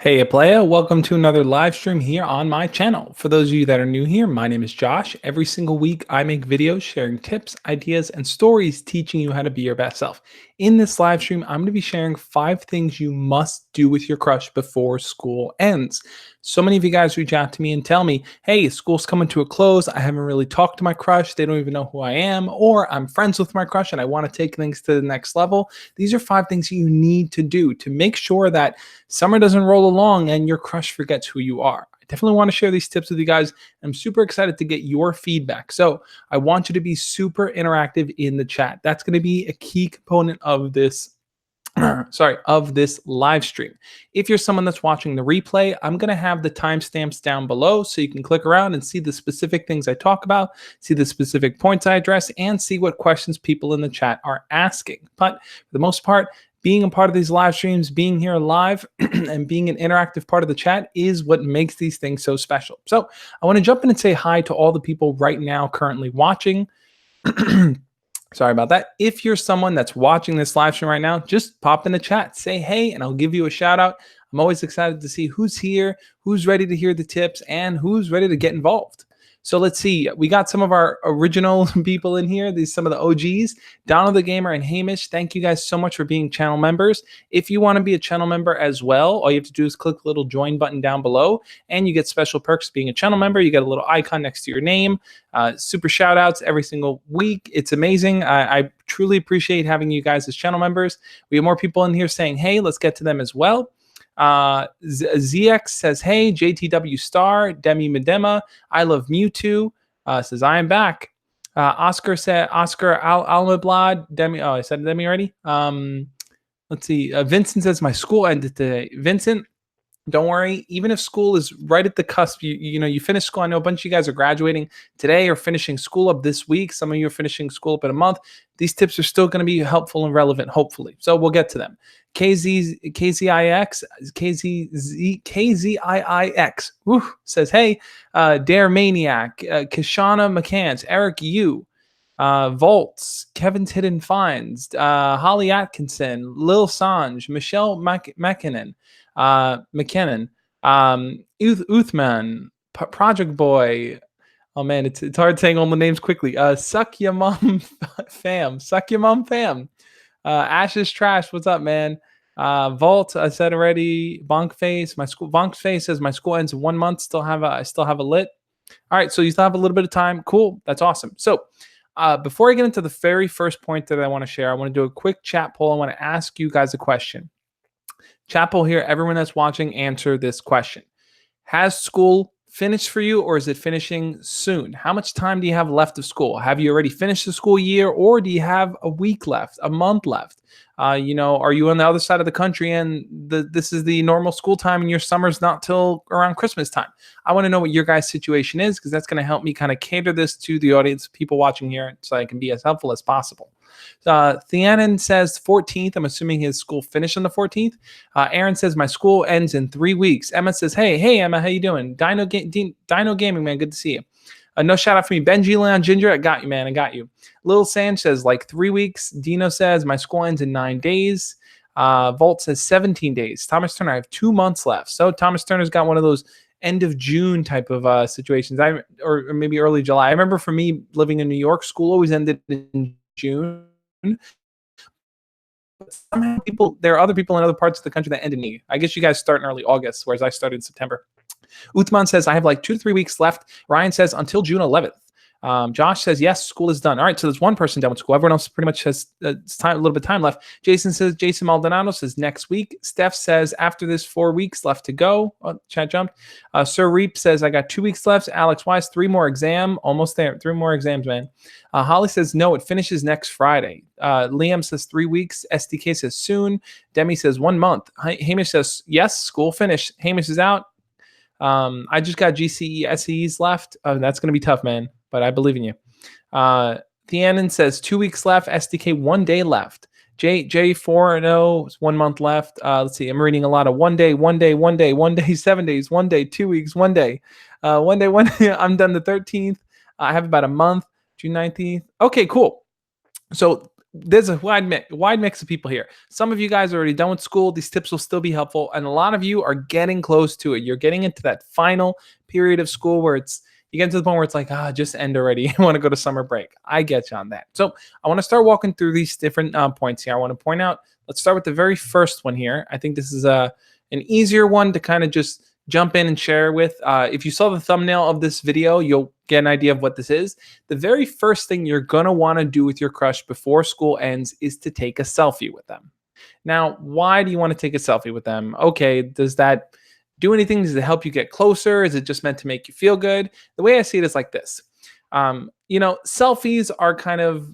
Hey playa, welcome to another live stream here on my channel. For those of you that are new here, my name is Josh. Every single week I make videos sharing tips, ideas, and stories teaching you how to be your best self. In this live stream, I'm going to be sharing 5 things you must do with your crush before school ends. So many of you guys reach out to me and tell me, hey, school's coming to a close. I haven't really talked to my crush. They don't even know who I am. Or I'm friends with my crush and I want to take things to the next level. These are 5 things you need to do to make sure that summer doesn't roll along and your crush forgets who you are. I definitely want to share these tips with you guys. I'm super excited to get your feedback. So I want you to be super interactive in the chat. That's going to be a key component of this of this live stream. If you're someone that's watching the replay, I'm going to have the timestamps down below so you can click around and see the specific things I talk about, see the specific points I address, and see what questions people in the chat are asking. But for the most part, being a part of these live streams, being here live, and being an interactive part of the chat is what makes these things so special. So I want to jump in and say hi to all the people right now currently watching. Sorry about that. If you're someone that's watching this live stream right now, just pop in the chat, say hey, and I'll give you a shout out. I'm always excited to see who's here, who's ready to hear the tips, and who's ready to get involved. So let's see. We got some of our original people in here. These some of the OGs, Donald the Gamer and Hamish. Thank you guys so much for being channel members. If you want to be a channel member as well, all you have to do is click the little join button down below, and you get special perks being a channel member. You get a little icon next to your name. Super shout outs every single week. It's amazing. I truly appreciate having you guys as channel members. We have more people in here saying, hey, let's get to them as well. ZX says, hey, JTW Star, Demi Medema, I love Mewtwo, says, I am back. Oscar said, Oscar Almablad, Demi, oh, I said Demi already. Let's see. Vincent says, my school ended today. Vincent, don't worry. Even if school is right at the cusp, you finish school. I know a bunch of you guys are graduating today or finishing school up this week. Some of you are finishing school up in a month. These tips are still going to be helpful and relevant, hopefully. So we'll get to them. KZIX says, hey, Dare Maniac, Kishana McCants, Eric Yu, Volts, Kevin's Hidden Finds, Holly Atkinson, Lil Sanj, Michelle McKinnon, Uthman, Project Boy. Oh man, it's hard saying all the names quickly. Suck Your Mom Fam. Suck Your Mom Fam. Ash's Trash. What's up, man? Vault, I said already. Bonkface. Bonkface says my school ends in 1 month. I still have a lit. All right, so you still have a little bit of time. Cool. That's awesome. So before I get into the very first point that I want to share, I want to do a quick chat poll. I want to ask you guys a question. Chat poll here. Everyone that's watching, answer this question. Has school finished for you, or is it finishing soon? How much time do you have left of school? Have you already finished the school year, or do you have a week left, a month left? Are you on the other side of the country and this is the normal school time and your summer's not till around Christmas time? I want to know what your guys' situation is, because that's going to help me kind of cater this to the audience, people watching here, so I can be as helpful as possible. Theanin says 14th. I'm assuming his school finished on the 14th. Aaron says my school ends in 3 weeks. Emma says, hey Emma, how you doing? Dino Gaming, man, good to see you. No shout out for me. Benji Leon Ginger, I got you, man. I got you. Little Sanj says like 3 weeks. Dino says my school ends in 9 days. Volt says 17 days. Thomas Turner, I have 2 months left. So Thomas Turner's got one of those end of June type of situations. Or maybe early July. I remember for me living in New York, school always ended in June. But somehow there are other people in other parts of the country that end in May. I guess you guys start in early August, whereas I started in September. Uthman says, I have like 2 to 3 weeks left. Ryan says, until June 11th. Josh says, yes, school is done. All right, so there's one person done with school. Everyone else pretty much has a little bit of time left. Jason Maldonado says, next week. Steph says, after this, 4 weeks left to go. Oh, chat jumped. Sir Reap says, I got 2 weeks left. Alex Wise, 3 more exam. Almost there. 3 more exams, man. Holly says, no, it finishes next Friday. Liam says 3 weeks. SDK says soon. Demi says 1 month. Hamish says, yes, school finished. Hamish is out. I just got GCE SEs left. That's going to be tough, man, but I believe in you. Theanin says 2 weeks left. SDK 1 day left. J4-0, 1 month left. Let's see. I'm reading a lot of 1 day, 1 day, 1 day, 1 day, 7 days, 1 day, 2 weeks, 1 day. 1 day, 1 day. I'm done the 13th. I have about a month, June 19th. Okay, cool. So there's a wide mix of people here. Some of you guys are already done with school. These tips will still be helpful, and a lot of you are getting close to it. You're getting into that final period of school where it's you get to the point where it's like, just end already. I want to go to summer break. I get you on that. So I want to start walking through these different points here. I want to point out. Let's start with the very first one here. I think this is an easier one to kind of just jump in and share with. If you saw the thumbnail of this video, you'll get an idea of what this is. The very first thing you're going to want to do with your crush before school ends is to take a selfie with them. Now, why do you want to take a selfie with them? Okay, does that do anything? Does it help you get closer? Is it just meant to make you feel good? The way I see it is like this. Selfies are kind of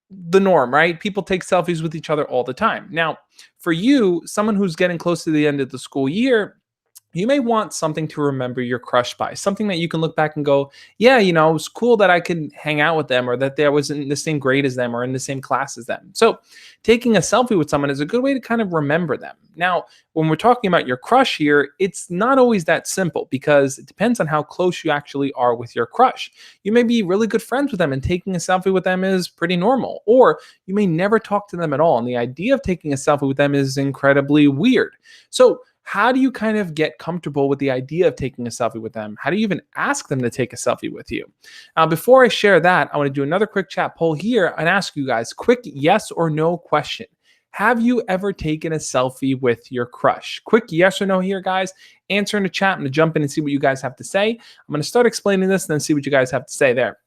the norm, right? People take selfies with each other all the time. Now, for you, someone who's getting close to the end of the school year, you may want something to remember your crush by, something that you can look back and go, yeah, it was cool that I could hang out with them or that I was in the same grade as them or in the same class as them. So taking a selfie with someone is a good way to kind of remember them. Now, when we're talking about your crush here, it's not always that simple because it depends on how close you actually are with your crush. You may be really good friends with them and taking a selfie with them is pretty normal, or you may never talk to them at all. And the idea of taking a selfie with them is incredibly weird. So how do you kind of get comfortable with the idea of taking a selfie with them? How do you even ask them to take a selfie with you? Now, before I share that, I want to do another quick chat poll here and ask you guys, quick yes or no question. Have you ever taken a selfie with your crush? Quick yes or no here, guys. Answer in the chat. I'm going to jump in and see what you guys have to say. I'm going to start explaining this and then see what you guys have to say there.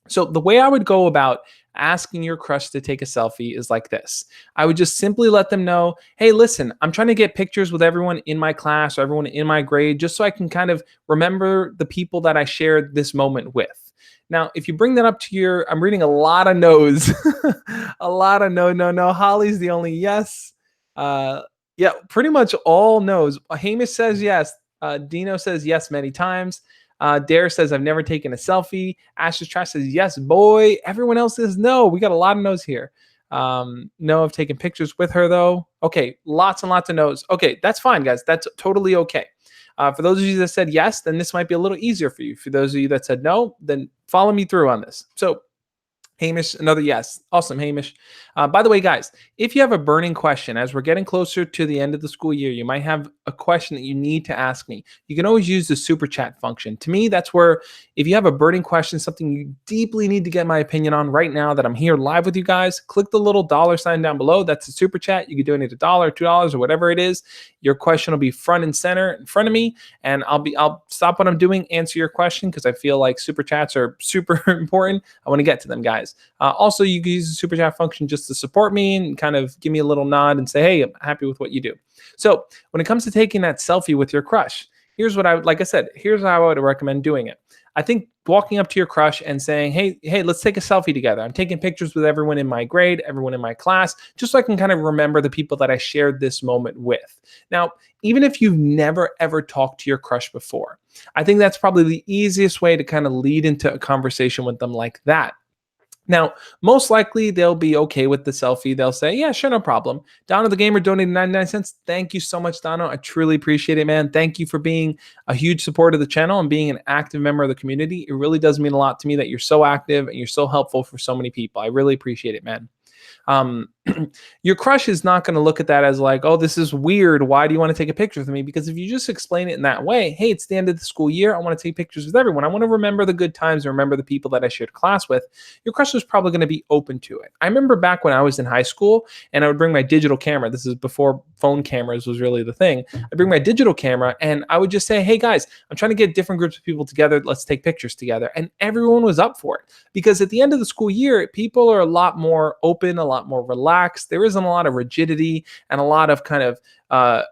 So the way I would go about asking your crush to take a selfie is like this. I would just simply let them know, hey, listen, I'm trying to get pictures with everyone in my class or everyone in my grade, just so I can kind of remember the people that I shared this moment with. Now, if you bring that up to I'm reading a lot of no's, a lot of no. Holly's the only yes. Yeah, pretty much all no's. Hamish says yes. Dino says yes many times. Dare says, I've never taken a selfie. Ashes Trash says, yes, boy. Everyone else says no. We got a lot of no's here. No, I've taken pictures with her, though. Okay, lots and lots of no's. Okay, that's fine, guys. That's totally okay. For those of you that said yes, then this might be a little easier for you. For those of you that said no, then follow me through on this. So Hamish, another yes. Awesome, Hamish. By the way, guys, if you have a burning question, as we're getting closer to the end of the school year, you might have a question that you need to ask me. You can always use the super chat function. To me, that's where if you have a burning question, something you deeply need to get my opinion on right now that I'm here live with you guys, click the little $sign down below. That's the super chat. You can donate $1, $2, or whatever it is. Your question will be front and center in front of me, and I'll stop what I'm doing, answer your question because I feel like super chats are super important. I want to get to them, guys. Also, you can use the super chat function just to support me and kind of give me a little nod and say, hey, I'm happy with what you do. So when it comes to taking that selfie with your crush, here's what here's how I would recommend doing it. I think walking up to your crush and saying, hey, let's take a selfie together. I'm taking pictures with everyone in my grade, everyone in my class, just so I can kind of remember the people that I shared this moment with. Now, even if you've never, ever talked to your crush before, I think that's probably the easiest way to kind of lead into a conversation with them like that. Now, most likely they'll be okay with the selfie. They'll say, yeah, sure, no problem. Dono the Gamer donated 99 cents. Thank you so much, Dono. I truly appreciate it, man. Thank you for being a huge supporter of the channel and being an active member of the community. It really does mean a lot to me that you're so active and you're so helpful for so many people. I really appreciate it, man. Your crush is not going to look at that as like, oh, this is weird. Why do you want to take a picture with me? Because if you just explain it in that way, hey, it's the end of the school year. I want to take pictures with everyone. I want to remember the good times and remember the people that I shared class with. Your crush is probably going to be open to it. I remember back when I was in high school and I would bring my digital camera. This is before phone cameras was really the thing. I bring my digital camera and I would just say, hey guys, I'm trying to get different groups of people together. Let's take pictures together. And everyone was up for it because at the end of the school year, people are a lot more open, a lot more relaxed. There isn't a lot of rigidity and a lot of kind of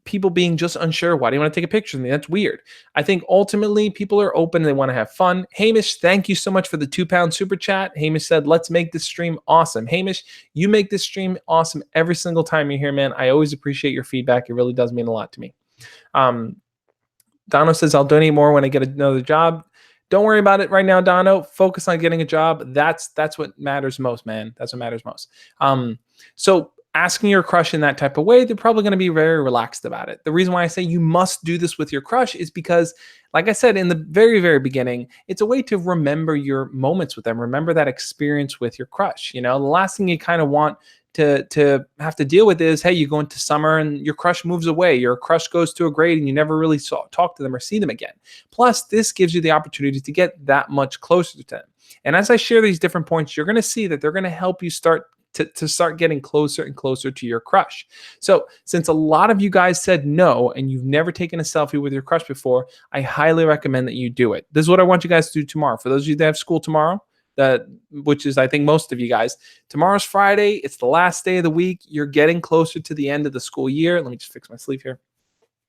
people being just unsure. Why do you want to take a picture with me? That's weird. I think ultimately people are open. They want to have fun. Hamish, thank you so much for the £2 super chat. Hamish said, let's make this stream awesome. Hamish, you make this stream awesome every single time you're here, man. I always appreciate your feedback. It really does mean a lot to me. Dono says, I'll donate more when I get another job. Don't worry about it right now, Dono. Focus on getting a job. That's what matters most, man. That's what matters most. So asking your crush in that type of way, they're probably going to be very relaxed about it. The reason why I say you must do this with your crush is because, like I said in the very, very beginning, it's a way to remember your moments with them. Remember that experience with your crush. The last thing you kind of want to have to deal with is, hey, you go into summer and your crush moves away. Your crush goes to a grade and you never really talk to them or see them again. Plus, this gives you the opportunity to get that much closer to them. And as I share these different points, you're going to see that they're going to help you to start getting closer and closer to your crush. So since a lot of you guys said no and you've never taken a selfie with your crush before, I highly recommend that you do it. This is what I want you guys to do tomorrow. For those of you that have school tomorrow, which is I think most of you guys, tomorrow's Friday. It's the last day of the week. You're getting closer to the end of the school year. Let me just fix my sleeve here.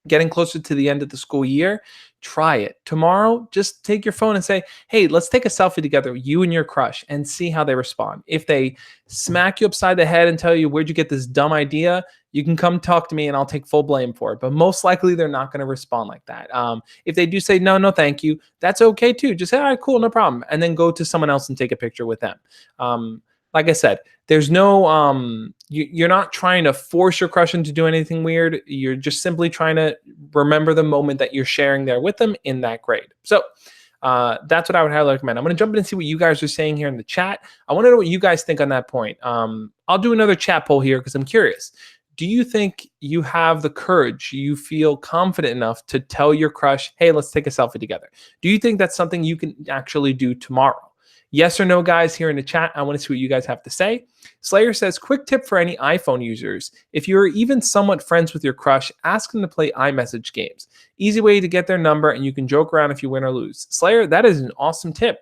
Getting closer to the end of the school year, try it. Tomorrow, just take your phone and say, hey, let's take a selfie together, you and your crush, and see how they respond. If they smack you upside the head and tell you, where'd you get this dumb idea? You can come talk to me and I'll take full blame for it. But most likely they're not going to respond like that. If they do say, no, thank you, that's okay too. Just say, all right, cool, no problem. And then go to someone else and take a picture with them. Like I said, there's no, you're not trying to force your crush into do anything weird. You're just simply trying to remember the moment that you're sharing there with them in that grade. So that's what I would highly recommend. I'm going to jump in and see what you guys are saying here in the chat. I want to know what you guys think on that point. I'll do another chat poll here because I'm curious. Do you think you have the courage, you feel confident enough to tell your crush, hey, let's take a selfie together? Do you think that's something you can actually do tomorrow? Yes or no, guys, here in the chat. I want to see what you guys have to say. Slayer says, quick tip for any iPhone users. If you're even somewhat friends with your crush, ask them to play iMessage games. Easy way to get their number, and you can joke around if you win or lose. Slayer, that is an awesome tip.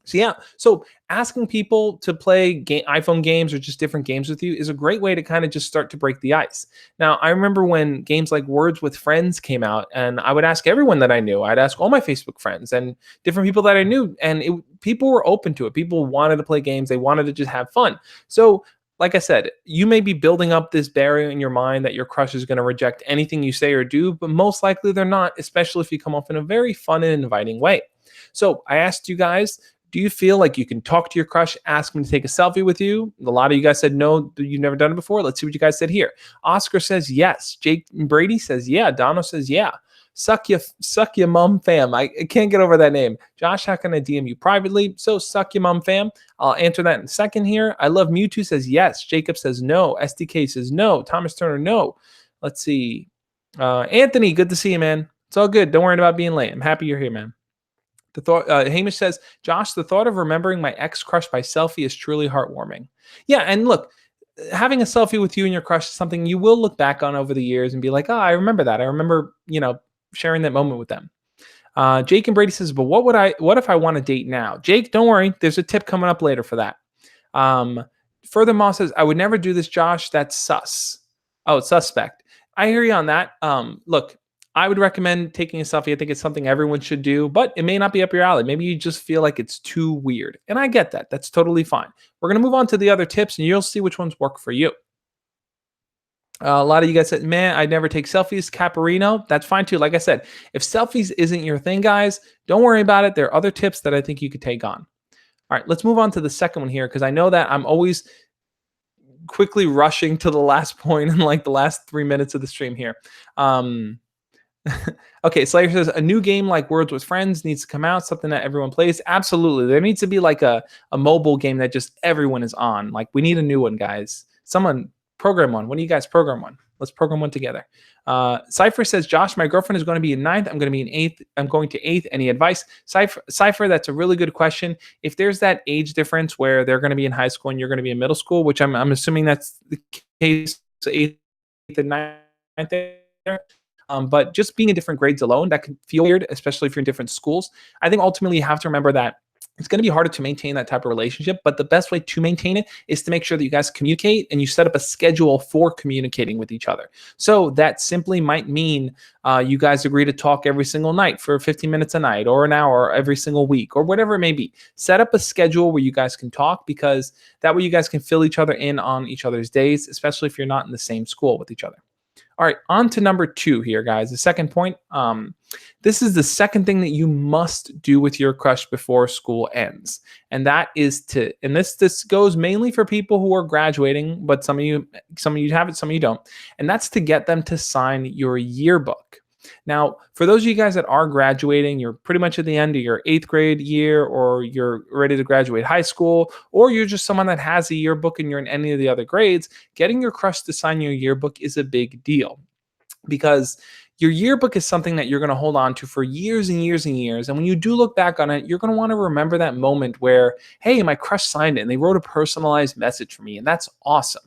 So yeah, so asking people to play iPhone games or just different games with you is a great way to kind of just start to break the ice. Now, I remember when games like Words with Friends came out, and I would ask everyone that I knew. I'd ask all my Facebook friends and different people that I knew, and people were open to it. People wanted to play games. They wanted to just have fun. So like I said, you may be building up this barrier in your mind that your crush is going to reject anything you say or do, but most likely they're not, especially if you come off in a very fun and inviting way. So I asked you guys, do you feel like you can talk to your crush, ask them to take a selfie with you? A lot of you guys said no, you've never done it before. Let's see what you guys said here. Oscar says yes. Jake Brady says yeah. Dono says yeah. Suck your mom fam. I can't get over that name. Josh, how can I DM you privately? So suck your mom fam. I'll answer that in a second here. I love Mewtwo says yes. Jacob says no. SDK says no. Thomas Turner, no. Let's see. Anthony, good to see you, man. It's all good. Don't worry about being late. I'm happy you're here, man. The thought, Hamish says, Josh, the thought of remembering my ex crush by selfie is truly heartwarming. Yeah, and look, having a selfie with you and your crush is something you will look back on over the years and be like, oh, I remember that. I remember, sharing that moment with them. Jake and Brady says, but what if I want to date now? Jake, don't worry. There's a tip coming up later for that. Furthermore says, I would never do this, Josh. That's sus. Oh, it's suspect. I hear you on that. Look, I would recommend taking a selfie. I think it's something everyone should do, but it may not be up your alley. Maybe you just feel like it's too weird. And I get that. That's totally fine. We're going to move on to the other tips, and you'll see which ones work for you. A lot of you guys said, man, I'd never take selfies. Caparino, that's fine too. Like I said, if selfies isn't your thing, guys, don't worry about it. There are other tips that I think you could take on. All right, let's move on to the second one here, because I know that I'm always quickly rushing to the last point in like the last 3 minutes of the stream here. Okay, Slayer says, a new game like Words with Friends needs to come out, something that everyone plays. Absolutely. There needs to be like a mobile game that just everyone is on. Like, we need a new one, guys. Someone program one. When do you guys program one? Let's program one together. Cypher says, Josh, my girlfriend is going to be in 9th. I'm going to be in 8th. I'm going to 8th. Any advice? Cypher, that's a really good question. If there's that age difference where they're going to be in high school and you're going to be in middle school, which I'm assuming that's the case, 8th and 9th there. But just being in different grades alone, that can feel weird, especially if you're in different schools. I think ultimately you have to remember that it's going to be harder to maintain that type of relationship, but the best way to maintain it is to make sure that you guys communicate and you set up a schedule for communicating with each other. So that simply might mean you guys agree to talk every single night for 15 minutes a night or an hour every single week or whatever it may be. Set up a schedule where you guys can talk, because that way you guys can fill each other in on each other's days, especially if you're not in the same school with each other. All right, on to number two here, guys. The second point. This is the second thing that you must do with your crush before school ends, and that is to. And this goes mainly for people who are graduating, but some of you have it, some of you don't. And that's to get them to sign your yearbook. Now, for those of you guys that are graduating, you're pretty much at the end of your eighth grade year, or you're ready to graduate high school, or you're just someone that has a yearbook and you're in any of the other grades. Getting your crush to sign your yearbook is a big deal because your yearbook is something that you're going to hold on to for years and years and years. And when you do look back on it, you're going to want to remember that moment where, hey, my crush signed it and they wrote a personalized message for me. And that's awesome.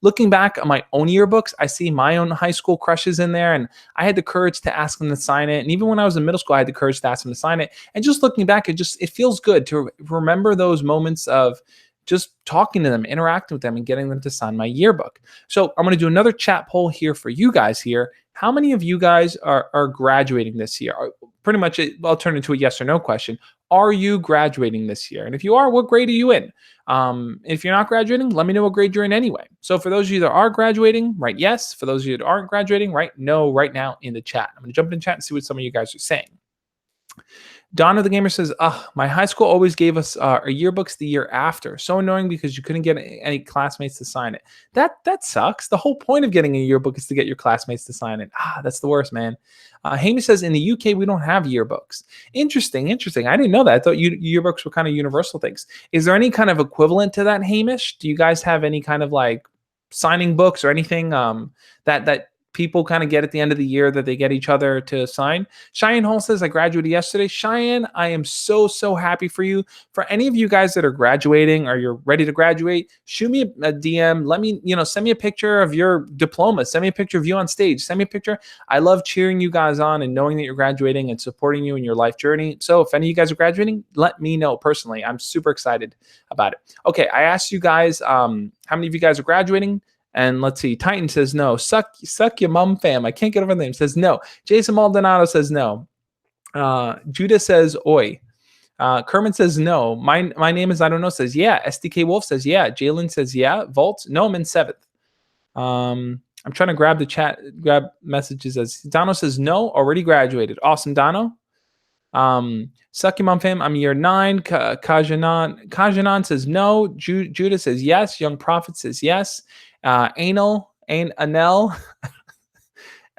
Looking back on my own yearbooks, I see my own high school crushes in there, and I had the courage to ask them to sign it. And even when I was in middle school, I had the courage to ask them to sign it. And just looking back, it feels good to remember those moments of just talking to them, interacting with them, and getting them to sign my yearbook. So I'm going to do another chat poll here for you guys here. How many of you guys are graduating this year? Pretty much, I'll turn it into a yes or no question. Are you graduating this year? And if you are, what grade are you in? If you're not graduating, let me know what grade you're in anyway. So for those of you that are graduating, write yes. For those of you that aren't graduating, write no right now in the chat. I'm going to jump in chat and see what some of you guys are saying. Donna the Gamer says, my high school always gave us our yearbooks the year after. So annoying because you couldn't get any classmates to sign it. That sucks. The whole point of getting a yearbook is to get your classmates to sign it. That's the worst, man. Hamish says, in the UK, we don't have yearbooks. Interesting. I didn't know that. I thought yearbooks were kind of universal things. Is there any kind of equivalent to that, Hamish? Do you guys have any kind of like signing books or anything that people kind of get at the end of the year that they get each other to sign? Cheyenne Hall says, I graduated yesterday. Cheyenne, I am so happy for you. For any of you guys that are graduating or you're ready to graduate, shoot me a DM. Let me, send me a picture of your diploma. Send me a picture of you on stage. Send me a picture. I love cheering you guys on and knowing that you're graduating and supporting you in your life journey. So if any of you guys are graduating, let me know personally. I'm super excited about it. Okay, I asked you guys, how many of you guys are graduating? And let's see, Titan says no. Suck your mom fam. I can't get over the name. Says no. Jason Maldonado says no. Judah says oi. Kermit says no. My name is I don't know. Says yeah. SDK Wolf says yeah. Jalen says yeah. Vault no. I'm in seventh. I'm trying to grab messages. As Dono says no. Already graduated. Awesome, Dono. Suck your mom fam. I'm year 9. Kajanan says no. Judah says yes. Young Prophet says yes. Anel, Anel,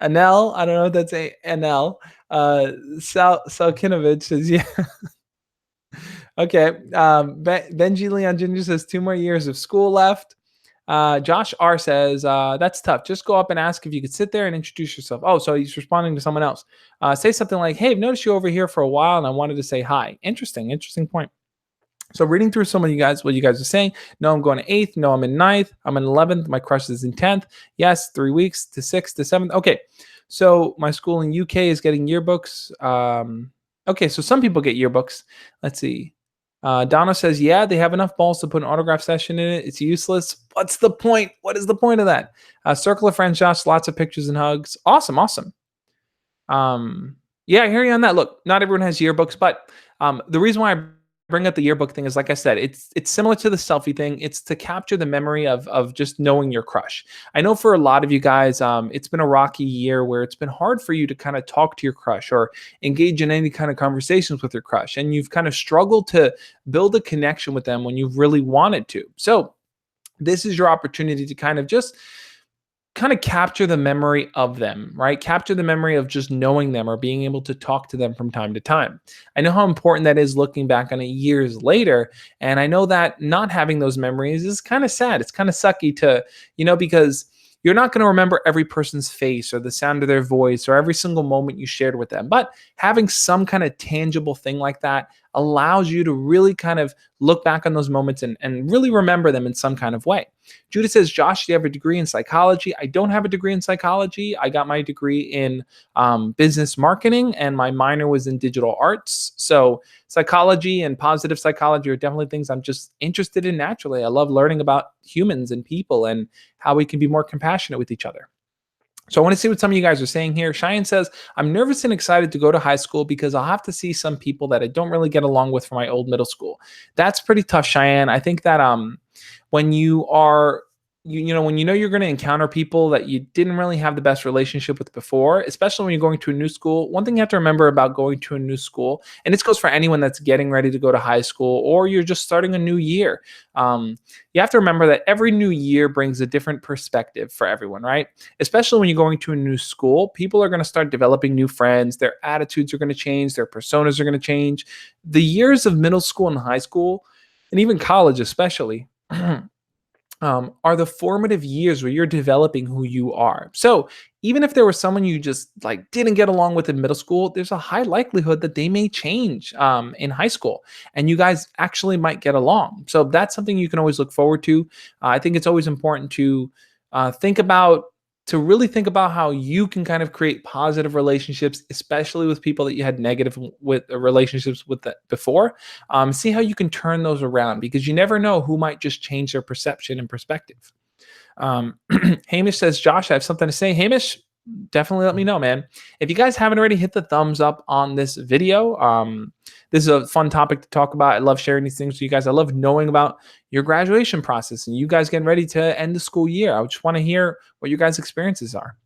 Anel, I don't know if that's Anel. Salkinovich says, yeah. Okay. Benji Leon Ginger says 2 more years of school left. Josh R says, that's tough. Just go up and ask if you could sit there and introduce yourself. Oh, so he's responding to someone else. Say something like, hey, I've noticed you over here for a while and I wanted to say hi. Interesting point. So reading through some of you guys, what you guys are saying. No, I'm going to 8th. No, I'm in 9th. I'm in 11th. My crush is in 10th. Yes, 3 weeks to 6th to 7th. Okay. So my school in UK is getting yearbooks. Okay. So some people get yearbooks. Let's see. Donna says, yeah, they have enough balls to put an autograph session in it. It's useless. What's the point? What is the point of that? Circle of friends, Josh, lots of pictures and hugs. Awesome. Yeah, I hear you on that. Look, not everyone has yearbooks, but the reason why I bring up the yearbook thing is, like I said, it's similar to the selfie thing. It's to capture the memory of just knowing your crush. I know for a lot of you guys, it's been a rocky year where it's been hard for you to kind of talk to your crush or engage in any kind of conversations with your crush, and you've kind of struggled to build a connection with them when you really wanted to. So this is your opportunity to kind of capture the memory of them, right? Capture the memory of just knowing them or being able to talk to them from time to time. I know how important that is looking back on it years later. And I know that not having those memories is kind of sad. It's kind of sucky to, because you're not going to remember every person's face or the sound of their voice or every single moment you shared with them. But having some kind of tangible thing like that allows you to really kind of look back on those moments and really remember them in some kind of way. Judah says, Josh, do you have a degree in psychology? I don't have a degree in psychology. I got my degree in business marketing, and my minor was in digital arts. So psychology and positive psychology are definitely things I'm just interested in naturally. I love learning about humans and people and how we can be more compassionate with each other. So I want to see what some of you guys are saying here. Cheyenne says, I'm nervous and excited to go to high school because I'll have to see some people that I don't really get along with from my old middle school. That's pretty tough, Cheyenne. I think that when you are when you know you're going to encounter people that you didn't really have the best relationship with before, especially when you're going to a new school. One thing you have to remember about going to a new school, and this goes for anyone that's getting ready to go to high school or you're just starting a new year. You have to remember that every new year brings a different perspective for everyone, right? Especially when you're going to a new school, people are going to start developing new friends. Their attitudes are going to change. Their personas are going to change. The years of middle school and high school, and even college, especially, are the formative years where you're developing who you are. So even if there was someone you just like didn't get along with in middle school, there's a high likelihood that they may change in high school, and you guys actually might get along. So that's something you can always look forward to. I think it's always important to think about to really think about how you can kind of create positive relationships, especially with people that you had negative with relationships with that before. See how you can turn those around, because you never know who might just change their perception and perspective. Hamish says, Josh, I have something to say. Hamish, definitely let me know, man. If you guys haven't already, hit the thumbs up on this video. This is a fun topic to talk about. I love sharing these things with you guys. I love knowing about your graduation process and you guys getting ready to end the school year. I just want to hear what your guys' experiences are.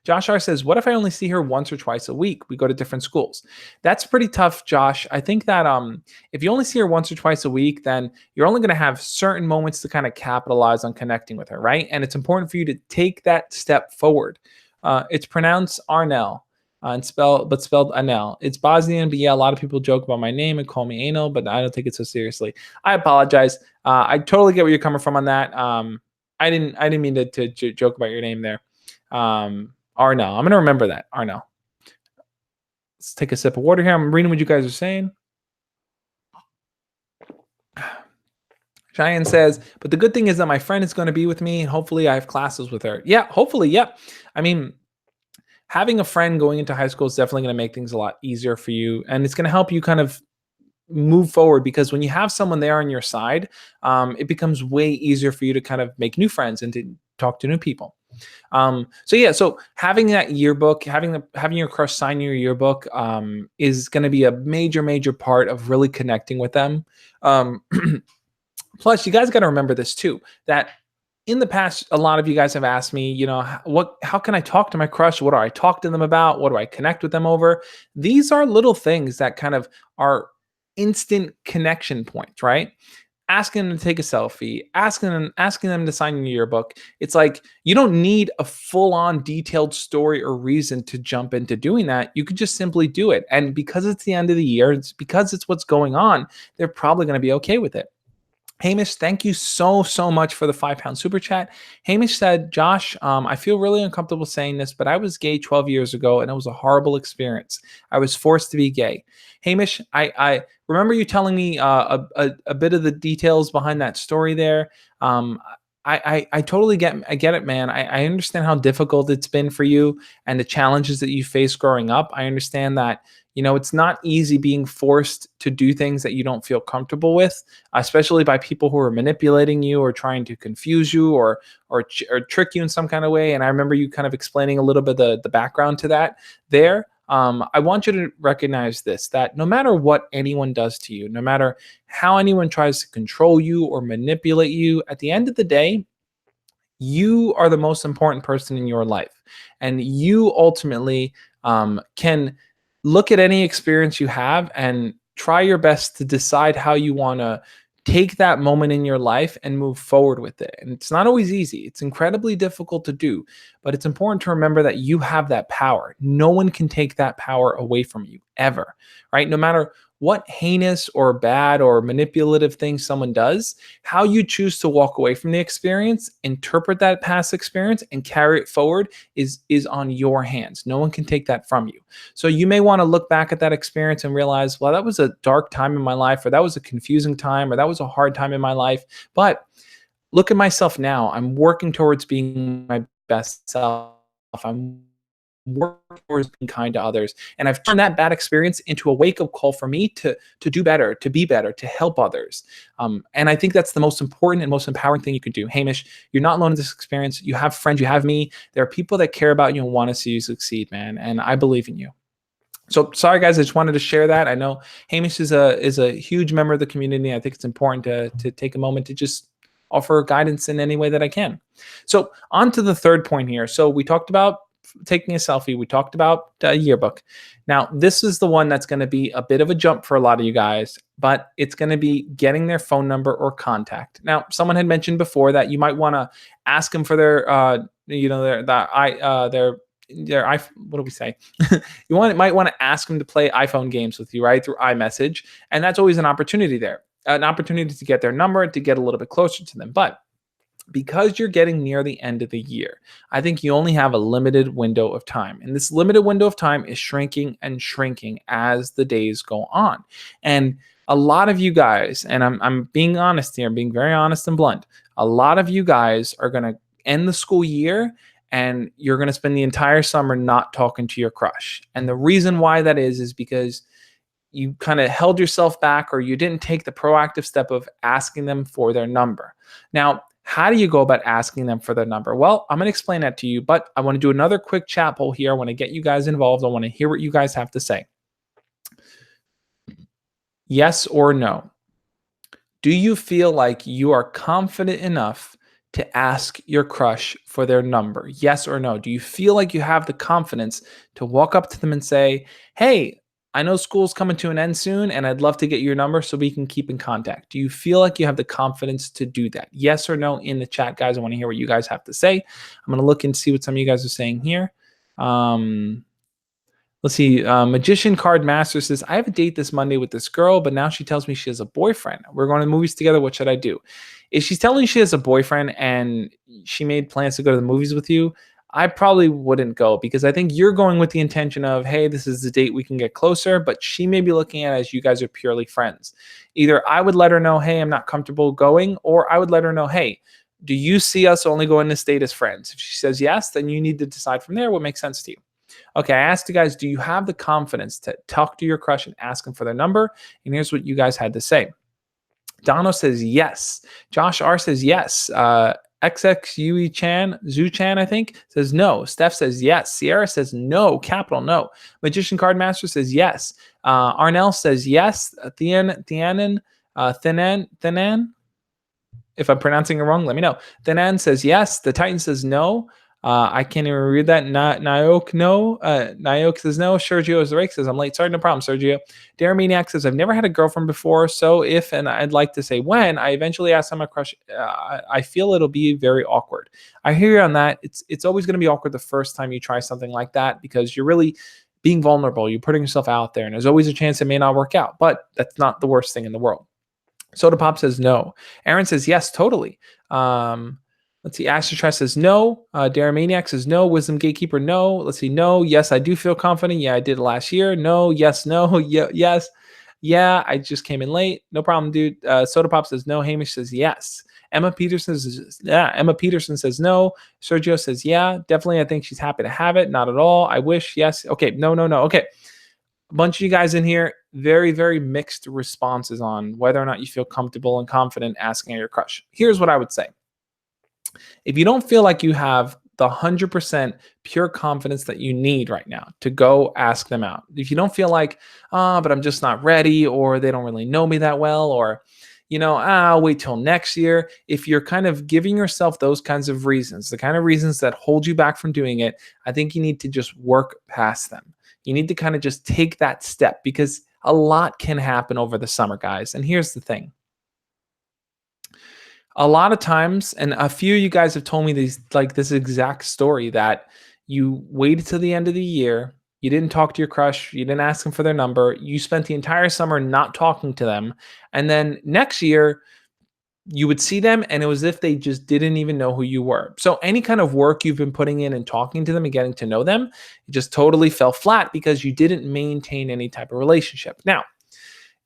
Josh R says, what if I only see her once or twice a week? We go to different schools. That's pretty tough, Josh. I think that if you only see her once or twice a week, then you're only going to have certain moments to kind of capitalize on connecting with her, right? And it's important for you to take that step forward. It's pronounced Arnell. And spelled Anel. It's Bosnian, but yeah, a lot of people joke about my name and call me Anal, but I don't take it so seriously. I apologize. I totally get where you're coming from on that. I didn't mean to joke about your name there. Arnell. I'm going to remember that. Arnell. Let's take a sip of water here. I'm reading what you guys are saying. Cheyenne says, but the good thing is that my friend is going to be with me and hopefully I have classes with her. Yeah, hopefully. Yep. I mean, having a friend going into high school is definitely going to make things a lot easier for you. And it's going to help you kind of move forward, because when you have someone there on your side, it becomes way easier for you to kind of make new friends and to talk to new people. So having that yearbook, having your crush sign your yearbook, is going to be a major part of really connecting with them. Plus, you guys got to remember this too, that in the past, a lot of you guys have asked me, how can I talk to my crush? What do I talk to them about? What do I connect with them over? These are little things that kind of are instant connection points, right? Asking them to take a selfie, asking them to sign your yearbook. It's like you don't need a full-on detailed story or reason to jump into doing that. You could just simply do it. And because it's the end of the year, it's because it's what's going on, they're probably going to be okay with it. Hamish, thank you so much for the £5 super chat. Hamish said, Josh, I feel really uncomfortable saying this, but I was gay 12 years ago and it was a horrible experience. I was forced to be gay. Hamish, I remember you telling me a bit of the details behind that story there. I totally get it, man. I understand how difficult it's been for you and the challenges that you face growing up. I understand that it's not easy being forced to do things that you don't feel comfortable with, especially by people who are manipulating you or trying to confuse you or trick you in some kind of way. And I remember you kind of explaining a little bit the background to that there. I want you to recognize this, that no matter what anyone does to you, no matter how anyone tries to control you or manipulate you, at the end of the day, you are the most important person in your life. And you ultimately can look at any experience you have and try your best to decide how you want to take that moment in your life and move forward with it. And it's not always easy. It's incredibly difficult to do, but it's important to remember that you have that power. No one can take that power away from you ever, right? No matter what heinous or bad or manipulative thing someone does, how you choose to walk away from the experience, interpret that past experience, and carry it forward is on your hands. No one can take that from you. So you may want to look back at that experience and realize, well, that was a dark time in my life, or that was a confusing time, or that was a hard time in my life. But look at myself now. I'm working towards being my best self. I'm working towards being kind to others. And I've turned that bad experience into a wake-up call for me to do better, to be better, to help others. And I think that's the most important and most empowering thing you can do. Hamish, you're not alone in this experience. You have friends, you have me. There are people that care about you and want to see you succeed, man. And I believe in you. So sorry, guys, I just wanted to share that. I know Hamish is a huge member of the community. I think it's important to take a moment to just offer guidance in any way that I can. So, on to the third point here. So, we talked about taking a selfie, we talked about a yearbook. Now, this is the one that's going to be a bit of a jump for a lot of you guys, but it's going to be getting their phone number or contact. Now, someone had mentioned before that you might want to ask them for their, their what do we say? Might want to ask them to play iPhone games with you, right, through iMessage, and that's always an opportunity there, an opportunity to get their number, to get a little bit closer to them. But because you're getting near the end of the year, I think you only have a limited window of time. And this limited window of time is shrinking and shrinking as the days go on. And a lot of you guys, and I'm being honest here, I'm being very honest and blunt, a lot of you guys are going to end the school year and you're going to spend the entire summer not talking to your crush. And the reason why that is because you kind of held yourself back or you didn't take the proactive step of asking them for their number. Now, how do you go about asking them for their number? Well, I'm going to explain that to you, but I want to do another quick chat poll here. I want to get you guys involved. I want to hear what you guys have to say. Yes or no? Do you feel like you are confident enough to ask your crush for their number? Yes or no? Do you feel like you have the confidence to walk up to them and say, hey, I know school's coming to an end soon and I'd love to get your number so we can keep in contact. Do you feel like you have the confidence to do that? Yes or no in the chat, guys. I want to hear what you guys have to say. I'm going to look and see what some of you guys are saying here. Let's see. Magician Card Master says, I have a date this Monday with this girl, but now she tells me she has a boyfriend. We're going to movies together. What should I do? If she's telling you she has a boyfriend and she made plans to go to the movies with you, I probably wouldn't go because I think you're going with the intention of, hey, this is the date we can get closer, but she may be looking at it as you guys are purely friends. Either I would let her know, hey, I'm not comfortable going, or I would let her know, hey, do you see us only going this date as friends? If she says yes, then you need to decide from there what makes sense to you. Okay, I asked you guys, do you have the confidence to talk to your crush and ask them for their number? And here's what you guys had to say. Dono says yes. Josh R says yes. XXUE Chan, Zoo Chan, I think, says no. Steph says yes. Sierra says no, capital no. Magician Card Master says yes. Arnell says yes. Thianan, if I'm pronouncing it wrong, let me know. Thianan says yes. The Titan says no. I can't even read that. Nyok, no. Nyok says no. Sergio is the rake says I'm late. Sorry, no problem, Sergio. Darren Maniac says I've never had a girlfriend before, so if, and I'd like to say when, I eventually ask on my crush, I feel it'll be very awkward. I hear you on that. It's always going to be awkward the first time you try something like that because you're really being vulnerable. You're putting yourself out there, and there's always a chance it may not work out, but that's not the worst thing in the world. Soda Pop says no. Aaron says yes, totally. Let's see. Asher Tress says no. Darren Maniac says no. Wisdom Gatekeeper, no. Let's see. No. Yes, I do feel confident. Yeah, I did last year. No. Yes. No. Yeah. Yes. Yeah. I just came in late. No problem, dude. Soda Pop says no. Hamish says yes. Emma Peterson says yeah. Emma Peterson says no. Sergio says yeah. Definitely. I think she's happy to have it. Not at all. I wish. Yes. Okay. No. No. No. Okay. A bunch of you guys in here, very, very mixed responses on whether or not you feel comfortable and confident asking your crush. Here's what I would say. If you don't feel like you have the 100% pure confidence that you need right now to go ask them out, if you don't feel like, but I'm just not ready, or they don't really know me that well, or, I'll wait till next year. If you're kind of giving yourself those kinds of reasons, the kind of reasons that hold you back from doing it, I think you need to just work past them. You need to kind of just take that step because a lot can happen over the summer, guys. And here's the thing. A lot of times, and a few of you guys have told me this exact story, that you waited till the end of the year, you didn't talk to your crush, you didn't ask them for their number, you spent the entire summer not talking to them, and then next year you would see them and it was as if they just didn't even know who you were. So any kind of work you've been putting in and talking to them and getting to know them, it just totally fell flat because you didn't maintain any type of relationship. Now,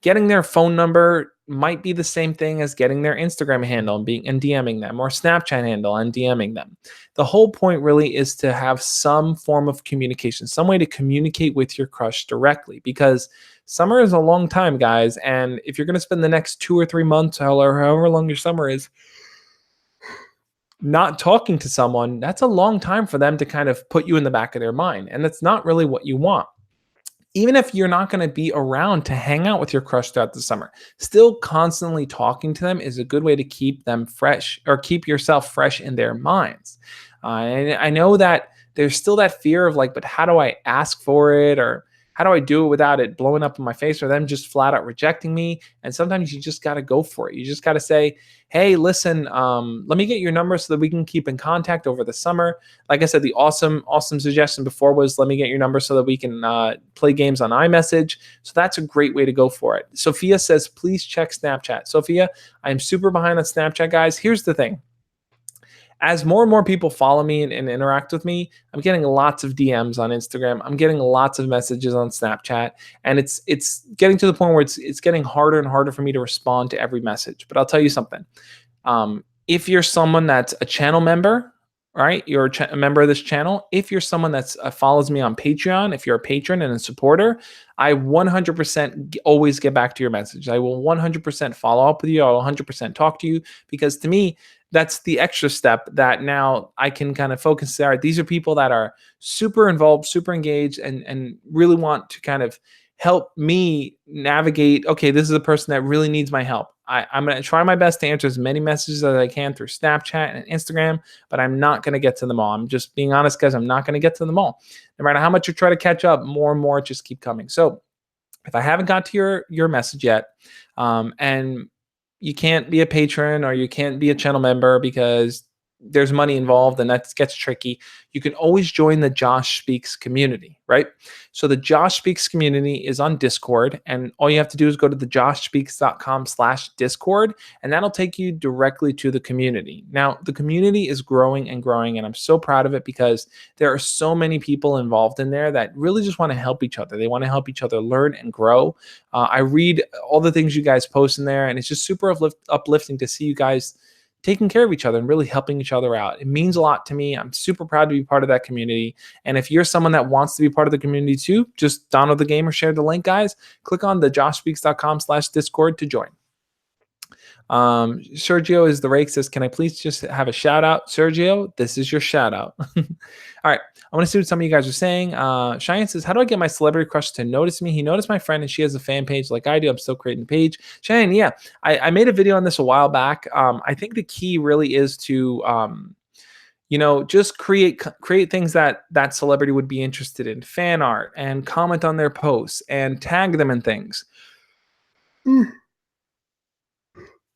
getting their phone number might be the same thing as getting their Instagram handle and DMing them, or Snapchat handle and DMing them. The whole point really is to have some form of communication, some way to communicate with your crush directly, because summer is a long time, guys. And if you're going to spend the next 2 or 3 months, or however long your summer is, not talking to someone, that's a long time for them to kind of put you in the back of their mind. And that's not really what you want. Even if you're not going to be around to hang out with your crush throughout the summer, still constantly talking to them is a good way to keep them fresh, or keep yourself fresh in their minds. And I know that there's still that fear of like, but how do I ask for it? Or how do I do it without it blowing up in my face or them just flat out rejecting me? And sometimes you just got to go for it. You just got to say, hey, listen, let me get your number so that we can keep in contact over the summer. Like I said, the awesome suggestion before was, let me get your number so that we can play games on iMessage. So that's a great way to go for it. Sophia says, please check Snapchat. Sophia, I'm super behind on Snapchat, guys. Here's the thing. As more and more people follow me and interact with me, I'm getting lots of DMs on Instagram. I'm getting lots of messages on Snapchat, and it's getting to the point where it's getting harder and harder for me to respond to every message. But I'll tell you something. If you're someone that's a channel member, right? You're a member of this channel. If you're someone that's follows me on Patreon, if you're a patron and a supporter, I 100% always get back to your message. I will 100% follow up with you. I'll 100% talk to you, because to me, that's the extra step that now I can kind of focus there. These are people that are super involved, super engaged, and really want to kind of help me navigate. Okay, this is a person that really needs my help. I'm going to try my best to answer as many messages as I can through Snapchat and Instagram, but I'm not going to get to them all. I'm just being honest, guys. I'm not going to get to them all. No matter how much you try to catch up, more and more just keep coming. So if I haven't got to your message yet, and you can't be a patron or you can't be a channel member because there's money involved and that gets tricky, you can always join the Josh Speaks community, right? So the Josh Speaks community is on Discord, and all you have to do is go to thejoshspeaks.com/Discord, and that'll take you directly to the community. Now, the community is growing and growing, and I'm so proud of it because there are so many people involved in there that really just want to help each other. They want to help each other learn and grow. I read all the things you guys post in there, and it's just super uplifting to see you guys taking care of each other and really helping each other out. It means a lot to me. I'm super proud to be part of that community. And if you're someone that wants to be part of the community too, just download the game or share the link, guys. Click on the joshspeaks.com/Discord to join. Sergio is the rake, says, can I please just have a shout out? Sergio, this is your shout out. All right. I want to see what some of you guys are saying. Cheyenne says, how do I get my celebrity crush to notice me? He noticed my friend and she has a fan page like I do. I'm still creating a page. Cheyenne, yeah, I made a video on this a while back. I think the key really is to, just create things that that celebrity would be interested in, fan art, and comment on their posts and tag them in things.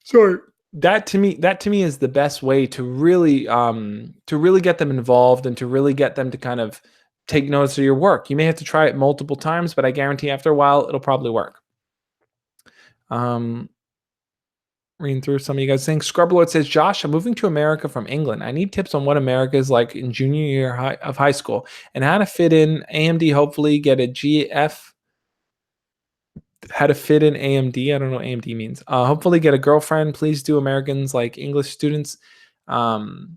Sorry. That to me is the best way to really get them involved and to really get them to kind of take notice of your work. You may have to try it multiple times, but I guarantee after a while it'll probably work. Reading through some of you guys saying, Scrublord says, Josh, I'm moving to America from England. I need tips on what America is like in junior year of high school and how to fit in AMD, hopefully get a GF. How to fit in AMD. I don't know what AMD means. Hopefully get a girlfriend. Please do Americans like English students. Okay,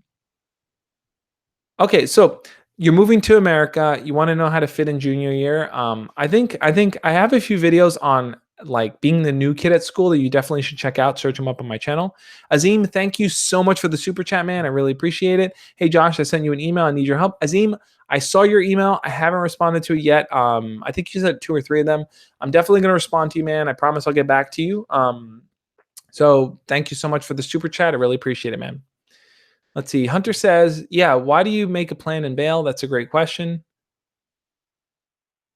so you're moving to America. You want to know how to fit in junior year. I think I have a few videos on like being the new kid at school that you definitely should check out. Search them up on my channel. Azim, thank you so much for the super chat, man. I really appreciate it. Hey, Josh, I sent you an email. I need your help. Azim, I saw your email. I haven't responded to it yet. I think you said 2 or 3 of them. I'm definitely going to respond to you, man. I promise I'll get back to you. So thank you so much for the super chat. I really appreciate it, man. Let's see. Hunter says, yeah, why do you make a plan and bail? That's a great question.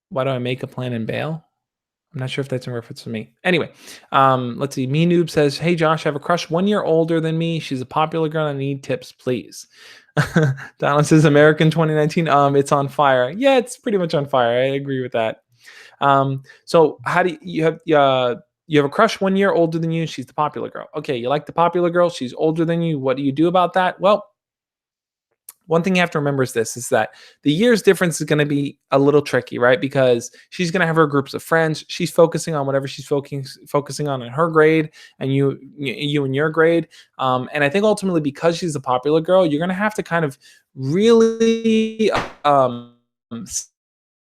Why do I make a plan and bail? I'm not sure if that's in reference to me. Anyway, let's see. Me Noob says, hey, Josh, I have a crush 1 year older than me. She's a popular girl. I need tips, please. Donald says, American 2019. It's on fire. Yeah, it's pretty much on fire. I agree with that. So how do you have a crush 1 year older than you? She's the popular girl. Okay, you like the popular girl. She's older than you. What do you do about that? Well, one thing you have to remember is that the years difference is going to be a little tricky, right? Because she's going to have her groups of friends. She's focusing on whatever she's focusing on in her grade, and you in your grade. And I think ultimately, because she's a popular girl, you're going to have to kind of really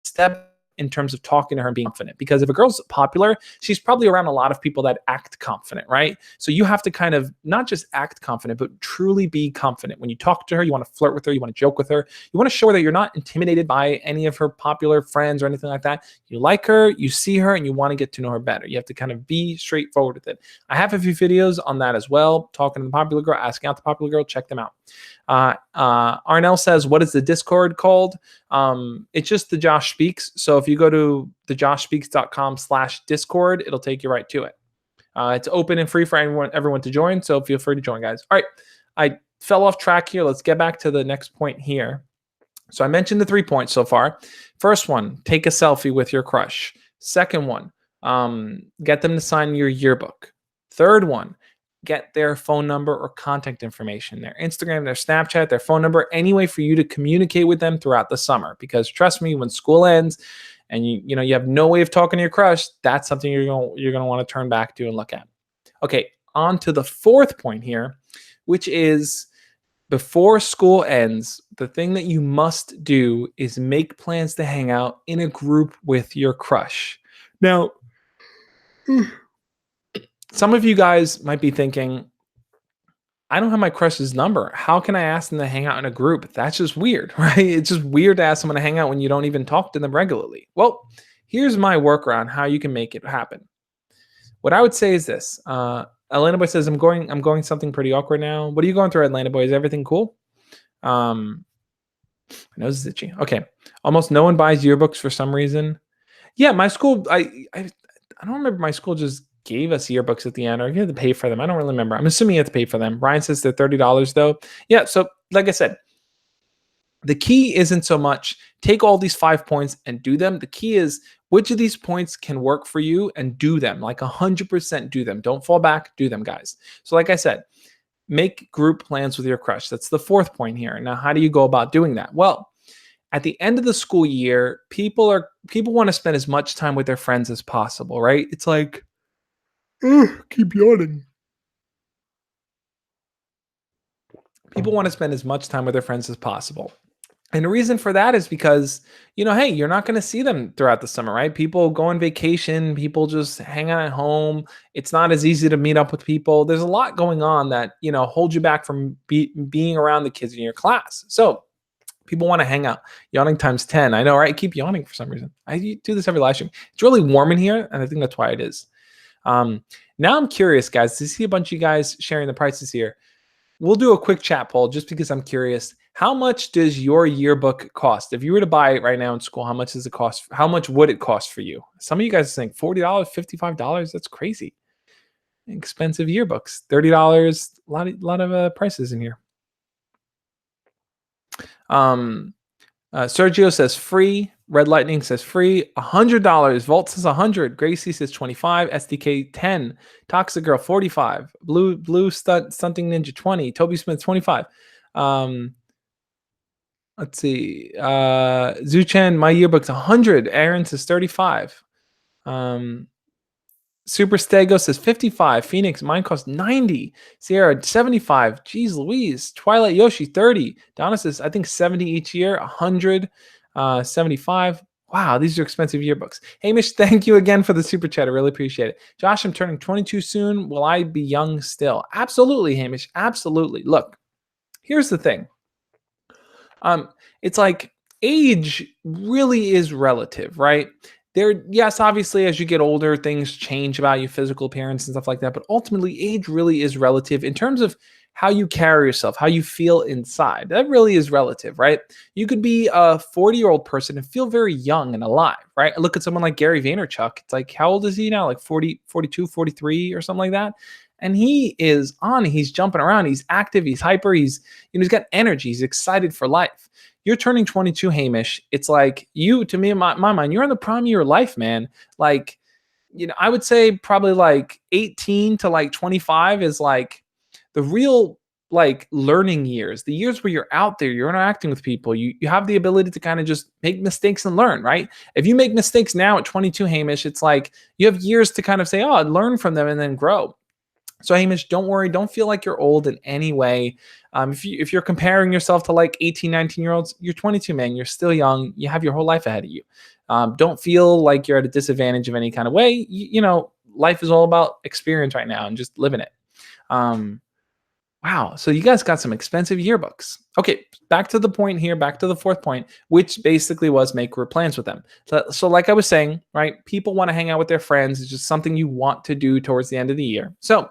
step in terms of talking to her and being confident. Because if a girl's popular, she's probably around a lot of people that act confident, right? So you have to kind of not just act confident, but truly be confident. When you talk to her, you want to flirt with her, you want to joke with her, you want to show her that you're not intimidated by any of her popular friends or anything like that. You like her, you see her, and you want to get to know her better. You have to kind of be straightforward with it. I have a few videos on that as well, talking to the popular girl, asking out the popular girl. Check them out. Arnell says, what is the Discord called? It's just the Josh Speaks. So if you go to thejoshspeaks.com/Discord, it'll take you right to it. It's open and free for everyone to join. So feel free to join, guys. All right. I fell off track here. Let's get back to the next point here. So I mentioned the 3 points so far. First one, take a selfie with your crush. Second one, get them to sign your yearbook. Third one, get their phone number or contact information, their Instagram, their Snapchat, their phone number, any way for you to communicate with them throughout the summer. Because trust me, when school ends and you have no way of talking to your crush, that's something you're gonna want to turn back to and look at. Okay, on to the fourth point here, which is before school ends, the thing that you must do is make plans to hang out in a group with your crush. Now, some of you guys might be thinking, I don't have my crush's number. How can I ask them to hang out in a group? That's just weird, right? It's just weird to ask someone to hang out when you don't even talk to them regularly. Well, here's my workaround how you can make it happen. What I would say is this. Atlanta Boy says, I'm going something pretty awkward now. What are you going through, Atlanta Boy? Is everything cool? My nose is itchy. Okay. Almost no one buys yearbooks for some reason. Yeah, my school, I don't remember, my school just gave us yearbooks at the end, or you had to pay for them. I don't really remember. I'm assuming you have to pay for them. Brian says they're $30 though. Yeah, so like I said, the key isn't so much take all these 5 points and do them. The key is which of these points can work for you and do them. Like 100% do them. Don't fall back. Do them, guys. So like I said, make group plans with your crush. That's the fourth point here. Now, how do you go about doing that? Well, at the end of the school year, people want to spend as much time with their friends as possible, right? It's like, keep yawning. People want to spend as much time with their friends as possible. And the reason for that is because, hey, you're not going to see them throughout the summer, right? People go on vacation. People just hang out at home. It's not as easy to meet up with people. There's a lot going on that, hold you back from being around the kids in your class. So people want to hang out. Yawning times 10. I know, right? I keep yawning for some reason. I do this every live stream. It's really warm in here, and I think that's why it is. Now I'm curious, guys, to see a bunch of you guys sharing the prices here. We'll do a quick chat poll just because I'm curious. How much does your yearbook cost? If you were to buy it right now in school, how much does it cost? How much would it cost for you? Some of you guys think $40, $55. That's crazy. Expensive yearbooks. $30. A lot of prices in here. Sergio says free. Red Lightning says free. $100. Vault says 100. Gracie says 25. SDK 10. Toxic Girl 45. Blue Stunting Ninja 20. Toby Smith 25. Let's see. Zuchen, my yearbook's 100. Aaron says 35. Super Stego says 55. Phoenix, mine costs 90. Sierra, 75. Jeez Louise. Twilight Yoshi, 30. Donna says, I think 70 each year. 100. 75. Wow, these are expensive yearbooks. Hamish, thank you again for the super chat. I really appreciate it. Josh, I'm turning 22 soon. Will I be young still? Absolutely, Hamish. Absolutely. Look, here's the thing. It's like age really is relative, right? Yes, obviously, as you get older, things change about your physical appearance and stuff like that. But ultimately, age really is relative in terms of how you carry yourself, how you feel inside. That really is relative, right? You could be a 40-year-old person and feel very young and alive, right? I look at someone like Gary Vaynerchuk. It's like, how old is he now? Like 40, 42, 43 or something like that. And he's jumping around. He's active. He's hyper. He's got energy. He's excited for life. You're turning 22, Hamish. It's like to me, in my mind, you're in the prime of your life, man. Like, I would say probably like 18 to like 25 is like the real like learning years, the years where you're out there, you're interacting with people, you have the ability to kind of just make mistakes and learn, right? If you make mistakes now at 22, Hamish, it's like you have years to kind of say, learn from them and then grow. So Hamish, don't worry, don't feel like you're old in any way. If you're comparing yourself to like 18, 19-year olds, you're 22, man. You're still young. You have your whole life ahead of you. Don't feel like you're at a disadvantage of any kind of way. Life is all about experience right now and just living it. Um, wow. So you guys got some expensive yearbooks. Okay, back to the point here, back to the fourth point, which basically was make group plans with them. So like I was saying, right? People want to hang out with their friends. It's just something you want to do towards the end of the year. So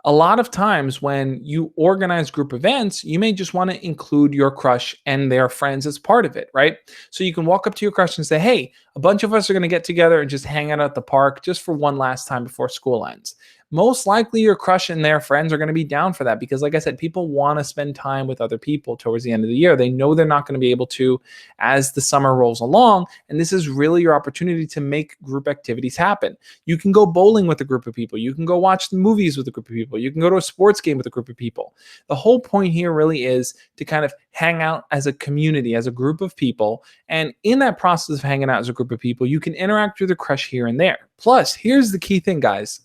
a lot of times when you organize group events, you may just want to include your crush and their friends as part of it, right? So you can walk up to your crush and say, hey, a bunch of us are going to get together and just hang out at the park just for one last time before school ends. Most likely your crush and their friends are going to be down for that because, like I said, people want to spend time with other people towards the end of the year. They know they're not going to be able to as the summer rolls along. And this is really your opportunity to make group activities happen. You can go bowling with a group of people. You can go watch the movies with a group of people. You can go to a sports game with a group of people. The whole point here really is to kind of hang out as a community, as a group of people. And in that process of hanging out as a group of people, you can interact with a crush here and there. Plus, here's the key thing, guys.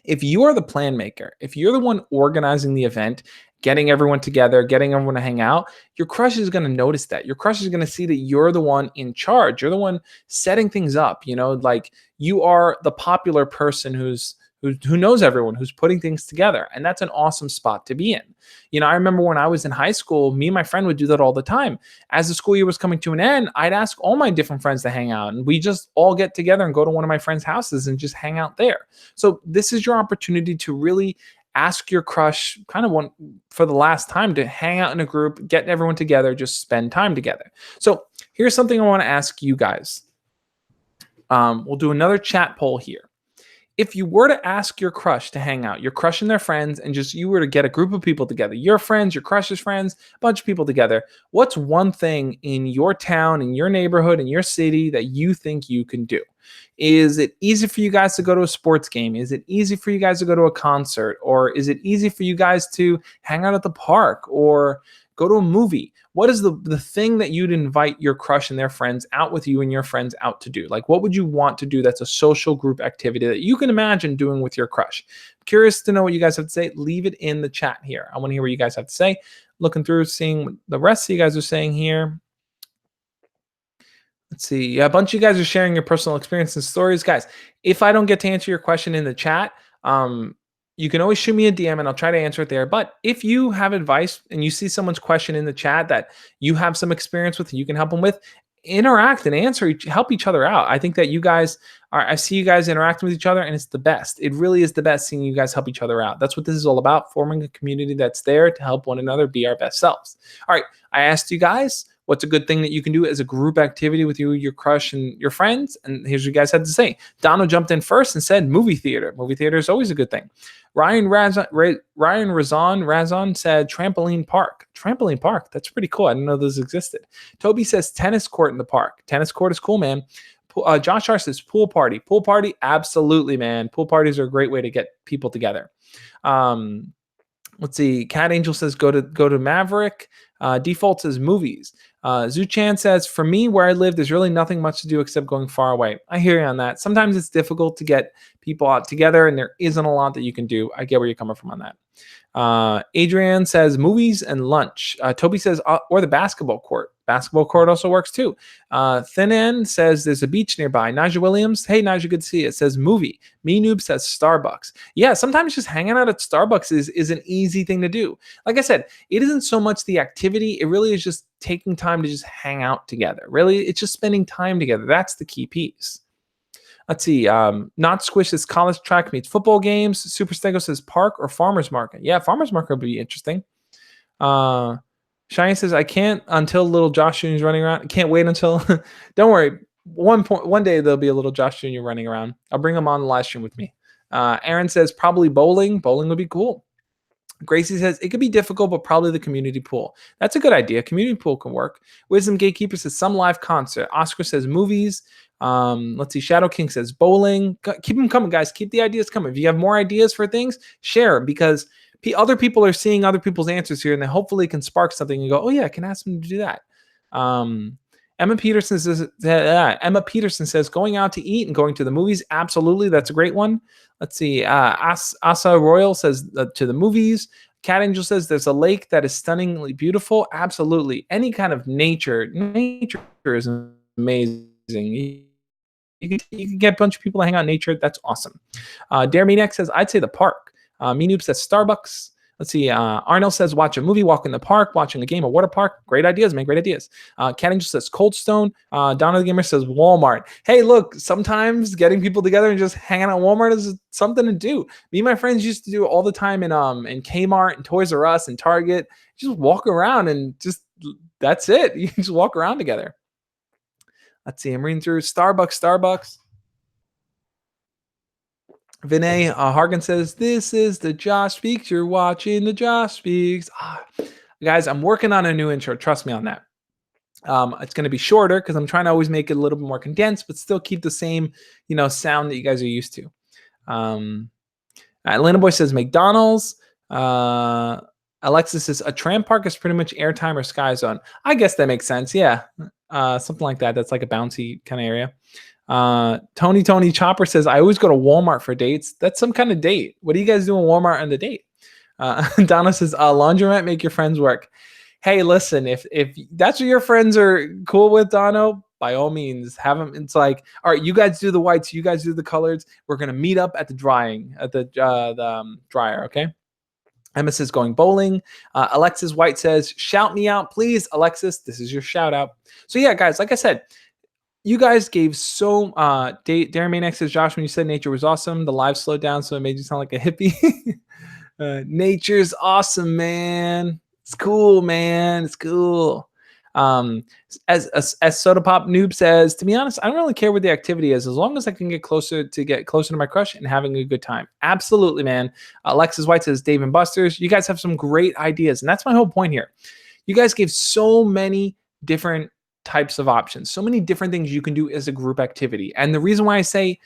If you are the plan maker, if you're the one organizing the event, getting everyone together, getting everyone to hang out, your crush is going to notice that. Your crush is going to see that you're the one in charge. You're the one setting things up, like you are the popular person who knows everyone, who's putting things together. And that's an awesome spot to be in. I remember when I was in high school, me and my friend would do that all the time. As the school year was coming to an end, I'd ask all my different friends to hang out, and we just all get together and go to one of my friends' houses and just hang out there. So this is your opportunity to really ask your crush kind of one for the last time to hang out in a group, get everyone together, just spend time together. So here's something I want to ask you guys. We'll do another chat poll here. If you were to ask your crush to hang out, your crush and their friends, and just you were to get a group of people together, your friends, your crush's friends, a bunch of people together, what's one thing in your town, in your neighborhood, in your city that you think you can do? Is it easy for you guys to go to a sports game? Is it easy for you guys to go to a concert? Or is it easy for you guys to hang out at the park or go to a movie? What is the thing that you'd invite your crush and their friends out with you and your friends out to do? Like, what would you want to do that's a social group activity that you can imagine doing with your crush? Curious to know what you guys have to say. Leave it in the chat here. I want to hear what you guys have to say. Looking through, seeing what the rest of you guys are saying here. Let's see. Yeah, a bunch of you guys are sharing your personal experience and stories. Guys, if I don't get to answer your question in the chat, you can always shoot me a DM and I'll try to answer it there. But if you have advice and you see someone's question in the chat that you have some experience with and you can help them with, interact and help each other out. I think that I see you guys interacting with each other and it's the best. It really is the best seeing you guys help each other out. That's what this is all about, forming a community that's there to help one another be our best selves. All right. I asked you guys, what's a good thing that you can do as a group activity with you, your crush, and your friends? And here's what you guys had to say. Donald jumped in first and said movie theater. Movie theater is always a good thing. Ryan Razon said trampoline park. Trampoline park. That's pretty cool. I didn't know those existed. Toby says tennis court in the park. Tennis court is cool, man. Josh R says pool party. Pool party, absolutely, man. Pool parties are a great way to get people together. Let's see. Cat Angel says go to Maverick. Default says movies. Zuchan says, for me, where I live, there's really nothing much to do except going far away. I hear you on that. Sometimes it's difficult to get people out together, and there isn't a lot that you can do. I get where you're coming from on that. Adrian says movies and lunch. Toby says, or the basketball court. Basketball court also works too. Thin End says there's a beach nearby. Naja Williams, hey Naja, good to see you. It says movie. Me Noob says Starbucks. Yeah, sometimes just hanging out at Starbucks is an easy thing to do. Like I said, it isn't so much the activity. It really is just taking time to just hang out together. Really, it's just spending time together. That's the key piece. Let's see. Not Squish says college track meets football games. Super Stego says park or farmer's market. Yeah, farmer's market would be interesting. Shiny says, I can't until little Josh Jr. is running around. I can't wait until. Don't worry. One day there'll be a little Josh Jr. running around. I'll bring him on the live stream with me. Aaron says probably bowling. Bowling would be cool. Gracie says it could be difficult, but probably the community pool. That's a good idea. Community pool can work. Wisdom Gatekeeper says some live concert. Oscar says movies. Let's see. Shadow King says bowling. Keep them coming, guys. Keep the ideas coming. If you have more ideas for things, share, because other people are seeing other people's answers here, and they hopefully can spark something and go, oh yeah, I can ask them to do that. Emma Peterson says going out to eat and going to the movies. Absolutely, that's a great one. Let's see. Asa Royal says to the movies. Cat Angel says there's a lake that is stunningly beautiful. Absolutely, any kind of nature is amazing. You can get a bunch of people to hang out in nature. That's awesome. Dare Me Next says I'd say the park. Me Noob says Starbucks. Let's see. Arnold says, watch a movie, walk in the park, watching a game, a water park. Great ideas, man. Great ideas. Cat Angel says Cold Stone. Donna the Gamer says Walmart. Hey, look, sometimes getting people together and just hanging out at Walmart is something to do. Me and my friends used to do it all the time in Kmart and Toys R Us and Target. Just walk around and just that's it. You can just walk around together. Let's see. I'm reading through Starbucks. Vinay Hargan says, this is the Josh Speaks. You're watching the Josh Speaks. Guys, I'm working on a new intro. Trust me on that. It's going to be shorter because I'm trying to always make it a little bit more condensed, but still keep the same, sound that you guys are used to. Atlanta Boy says McDonald's. Alexis says a tram park is pretty much airtime or Sky Zone. I guess that makes sense. Yeah. Something like that. That's like a bouncy kind of area. Tony Chopper says I always go to Walmart for dates. That's some kind of date. What do you guys do in Walmart on the date? Donna says laundromat, make your friends work. Hey, listen, if that's what your friends are cool with, Dono, by all means have them. It's like, all right, you guys do the whites, you guys do the colors. We're gonna meet up at the dryer. Okay. Emma says going bowling. Alexis White says shout me out, please. Alexis, this is your shout out. So yeah, guys, like I said, you guys gave so Darren Maniac says, Josh, when you said nature was awesome, the live slowed down, so it made you sound like a hippie. Nature's awesome, man. It's cool, man. It's cool. As Soda Pop Noob says, to be honest, I don't really care what the activity is, as long as I can get closer to my crush and having a good time. Absolutely, man. Alexis White says, Dave and Buster's. You guys have some great ideas, and that's my whole point here. You guys gave so many different types of options, so many different things you can do as a group activity. And the reason why I say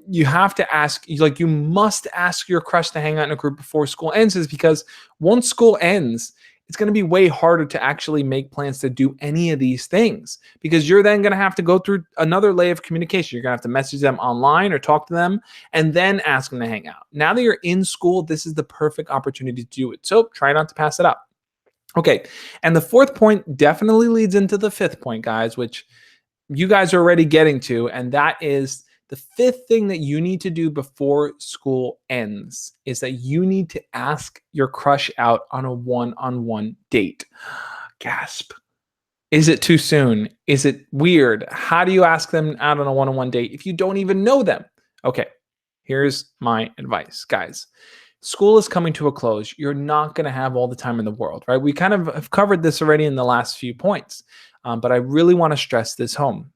you have to ask, like you must ask your crush to hang out in a group before school ends, is because once school ends, it's going to be way harder to actually make plans to do any of these things, because you're then going to have to go through another layer of communication. You're going to have to message them online or talk to them and then ask them to hang out. Now that you're in school, this is the perfect opportunity to do it. So try not to pass it up. Okay, and the fourth point definitely leads into the fifth point, guys, which you guys are already getting to, and that is the fifth thing that you need to do before school ends is that you need to ask your crush out on a one-on-one date. Gasp. Is it too soon? Is it weird? How do you ask them out on a one-on-one date if you don't even know them? Okay, here's my advice, guys. School is coming to a close. You're not going to have all the time in the world, right? We kind of have covered this already in the last few points, but I really want to stress this home.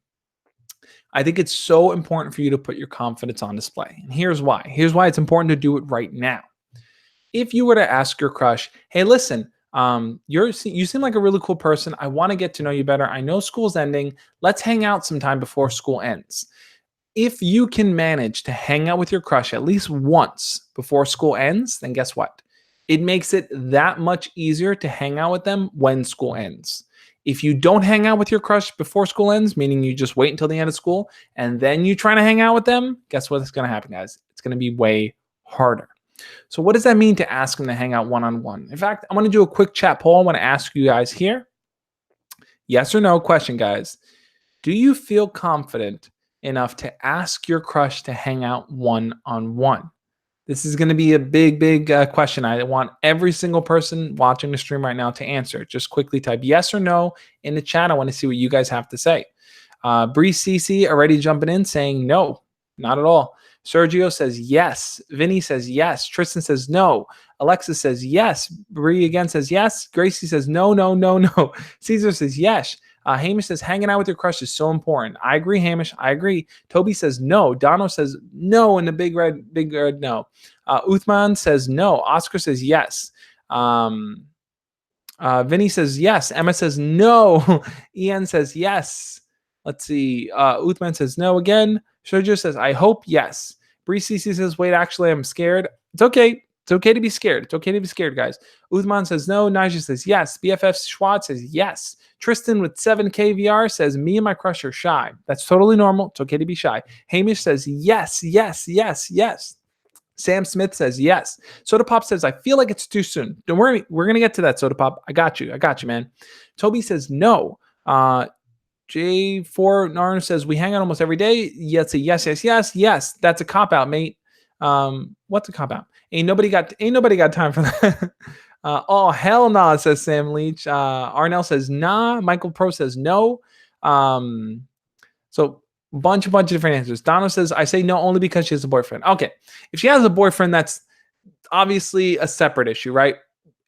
I think it's so important for you to put your confidence on display. And here's why. Here's why it's important to do it right now. If you were to ask your crush, hey, listen, you seem like a really cool person. I want to get to know you better. I know school's ending. Let's hang out sometime before school ends. If you can manage to hang out with your crush at least once before school ends, then guess what? It makes it that much easier to hang out with them when school ends. If you don't hang out with your crush before school ends, meaning you just wait until the end of school and then you try to hang out with them, guess what's going to happen, guys? It's going to be way harder. So what does that mean to ask them to hang out one-on-one? In fact, I'm going to do a quick chat poll. I want to ask you guys here. Yes or no question, guys. Do you feel confident enough to ask your crush to hang out one-on-one? This is going to be a big question. I want every single person watching the stream right now to answer. Just quickly type yes or no in the chat. I want to see what you guys have to say. Bree CC already jumping in saying no, not at all. Sergio says yes. Vinny says yes. Tristan says no. Alexa says yes. Bree again says yes. Gracie says no. Caesar says yes. Hamish says hanging out with your crush is so important. I agree, Hamish. I agree. Toby says no. Dono says no in the big red no. Uthman says no. Oscar says yes. Vinny says yes. Emma says no. Ian says yes. Let's see. Uthman says no again. Sergio says I hope yes. Bree CC says wait, actually I'm scared. It's okay. It's okay to be scared. It's okay to be scared, guys. Uthman says no. Nigel says yes. BFF Schwad says yes. Tristan with 7K VR says me and my crush are shy. That's totally normal. It's okay to be shy. Hamish says yes, yes, yes, yes. Sam Smith says yes. Soda Pop says, I feel like it's too soon. Don't worry. We're going to get to that, Soda Pop. I got you. I got you, man. Toby says no. J4 Narn says, we hang out almost every day. Yeah, it's a yes, yes, yes, yes. That's a cop out, mate. What's a cop out? Ain't nobody got time for that. Oh, hell nah, says Sam Leach. Arnell says nah. Michael Pro says no. So bunch of different answers. Donna says, I say no only because she has a boyfriend. Okay. If she has a boyfriend, that's obviously a separate issue, right?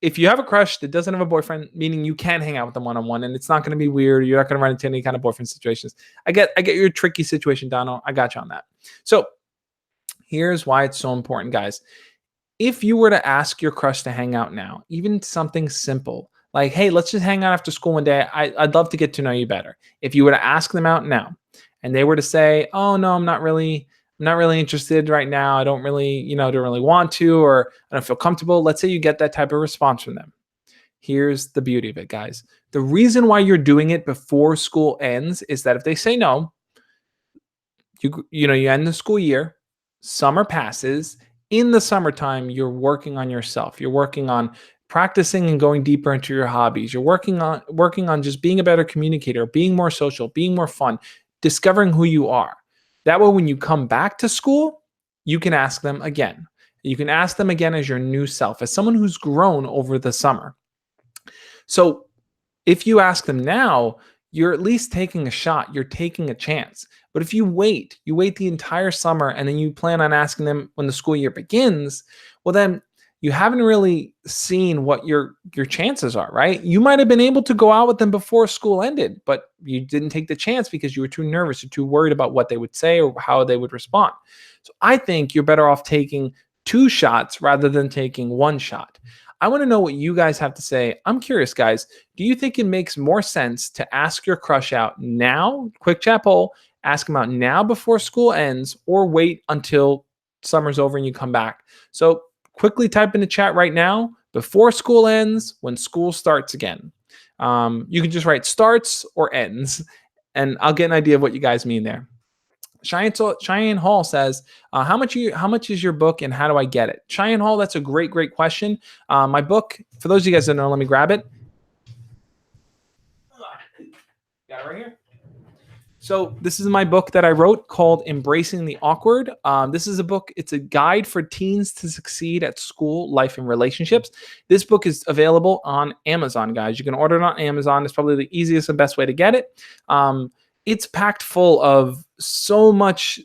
If you have a crush that doesn't have a boyfriend, meaning you can hang out with them one-on-one and it's not going to be weird, you're not going to run into any kind of boyfriend situations. I get your tricky situation, Donna. I got you on that. So here's why it's so important, guys. If you were to ask your crush to hang out now, even something simple, like, hey, let's just hang out after school one day. I'd love to get to know you better. If you were to ask them out now and they were to say, oh no, I'm not really interested right now. I don't really want to, or I don't feel comfortable. Let's say you get that type of response from them. Here's the beauty of it, guys. The reason why you're doing it before school ends is that if they say no, you end the school year, summer passes. In the summertime, you're working on yourself. You're working on practicing and going deeper into your hobbies. You're working on just being a better communicator, being more social, being more fun, discovering who you are. That way, when you come back to school, you can ask them again. You can ask them again as your new self, as someone who's grown over the summer. So if you ask them now, you're at least taking a shot. You're taking a chance. But if you wait the entire summer and then you plan on asking them when the school year begins, well, then you haven't really seen what your chances are, right? You might have been able to go out with them before school ended, but you didn't take the chance because you were too nervous or too worried about what they would say or how they would respond. So I think you're better off taking 2 shots rather than taking 1 shot. I want to know what you guys have to say. I'm curious, guys. Do you think it makes more sense to ask your crush out now? Quick chat poll. Ask them out now before school ends, or wait until summer's over and you come back. So quickly type in the chat right now, before school ends, when school starts again. You can just write starts or ends, and I'll get an idea of what you guys mean there. Cheyenne Hall says, how much is your book and how do I get it? Cheyenne Hall, that's a great question. My book, for those of you guys that know, let me grab it. Got it right here. So this is my book that I wrote called Embracing the Awkward. This is a book. It's a guide for teens to succeed at school, life, and relationships. This book is available on Amazon, guys. You can order it on Amazon. It's probably the easiest and best way to get it. It's packed full of so much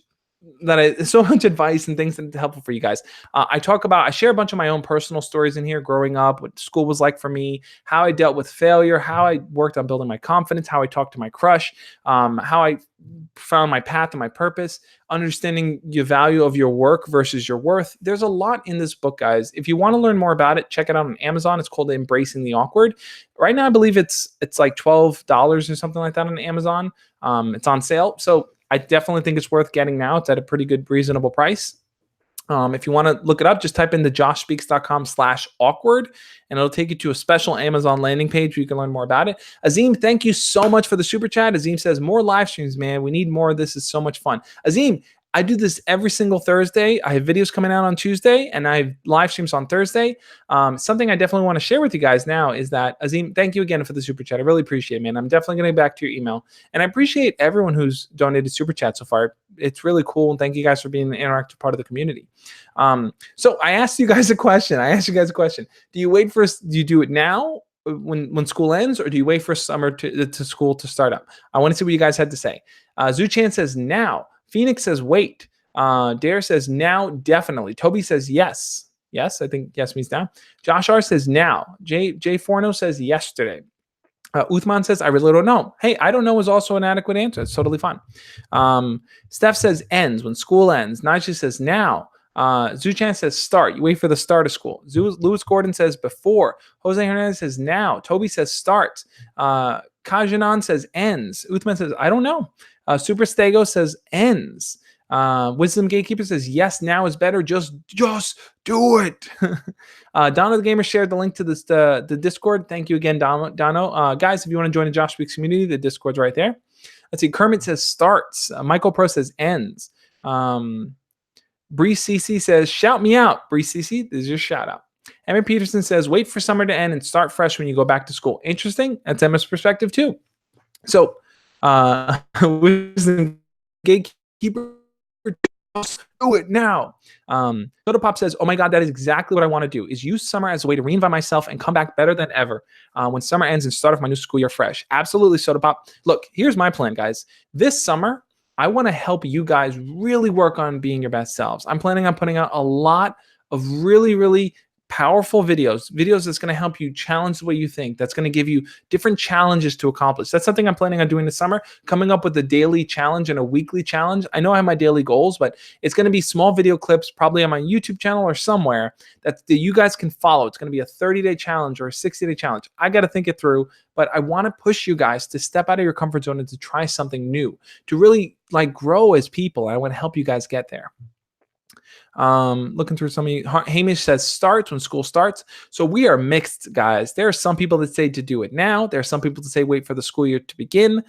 advice and things that are helpful for you guys. I share a bunch of my own personal stories in here, growing up, what school was like for me, how I dealt with failure, how I worked on building my confidence, how I talked to my crush, how I found my path and my purpose, understanding the value of your work versus your worth. There's a lot in this book, guys. If you want to learn more about it, check it out on Amazon. It's called Embracing the Awkward. Right now, I believe it's like $12 or something like that on Amazon. It's on sale. So I definitely think it's worth getting now. It's at a pretty good, reasonable price. If you want to look it up, just type in the joshspeaks.com/awkward, and it'll take you to a special Amazon landing page where you can learn more about it. Azim, thank you so much for the super chat. Azim says, more live streams, man. We need more. This is so much fun. Azim, I do this every single Thursday. I have videos coming out on Tuesday, and I have live streams on Thursday. Something I definitely want to share with you guys now is that, Azim, thank you again for the super chat. I really appreciate it, man. I'm definitely going to get back to your email. And I appreciate everyone who's donated super chat so far. It's really cool. And thank you guys for being an interactive part of the community. So I asked you guys a question. Do you do it now when school ends, or do you wait for summer to school to start up? I want to see what you guys had to say. Zuchan says now. Phoenix says wait. Dare says now, definitely. Toby says yes. Yes, I think yes means now. Josh R says now. J Forno says yesterday. Uthman says, I really don't know. Hey, I don't know is also an adequate answer. It's totally fine. Steph says ends, when school ends. Najee says now. Zuchan says start. You wait for the start of school. Lewis Gordon says before. Jose Hernandez says now. Toby says start. Kajanan says ends. Uthman says, I don't know. Super Stego says ends. Wisdom Gatekeeper says, yes, now is better. Just do it. Dono the Gamer shared the link to this the Discord. Thank you again, Dono. Guys, if you want to join the Josh Speaks community, the Discord's right there. Let's see. Kermit says starts. Michael Pro says ends. Bree CC says, shout me out. Bree CC, this is your shout out. Emma Peterson says, wait for summer to end and start fresh when you go back to school. Interesting. That's Emma's perspective too. So, Wisdom Gatekeeper, do it now. Soda Pop says, oh my God, that is exactly what I want to do, is use summer as a way to reinvent myself and come back better than ever when summer ends and start off my new school year fresh. Absolutely, Soda Pop. Look, here's my plan, guys. This summer, I want to help you guys really work on being your best selves. I'm planning on putting out a lot of really, really powerful videos that's going to help you challenge the way you think, that's going to give you different challenges to accomplish. That's something I'm planning on doing this summer, coming up with a daily challenge and a weekly challenge. I know I have my daily goals, but it's going to be small video clips, probably on my YouTube channel or somewhere that you guys can follow. It's going to be a 30-day challenge or a 60-day challenge. I got to think it through, but I want to push you guys to step out of your comfort zone and to try something new, to really grow as people. I want to help you guys get there. Looking through some of you, Hamish says starts when school starts. So we are mixed, guys. There are some people that say to do it now. There are some people that say wait for the school year to begin.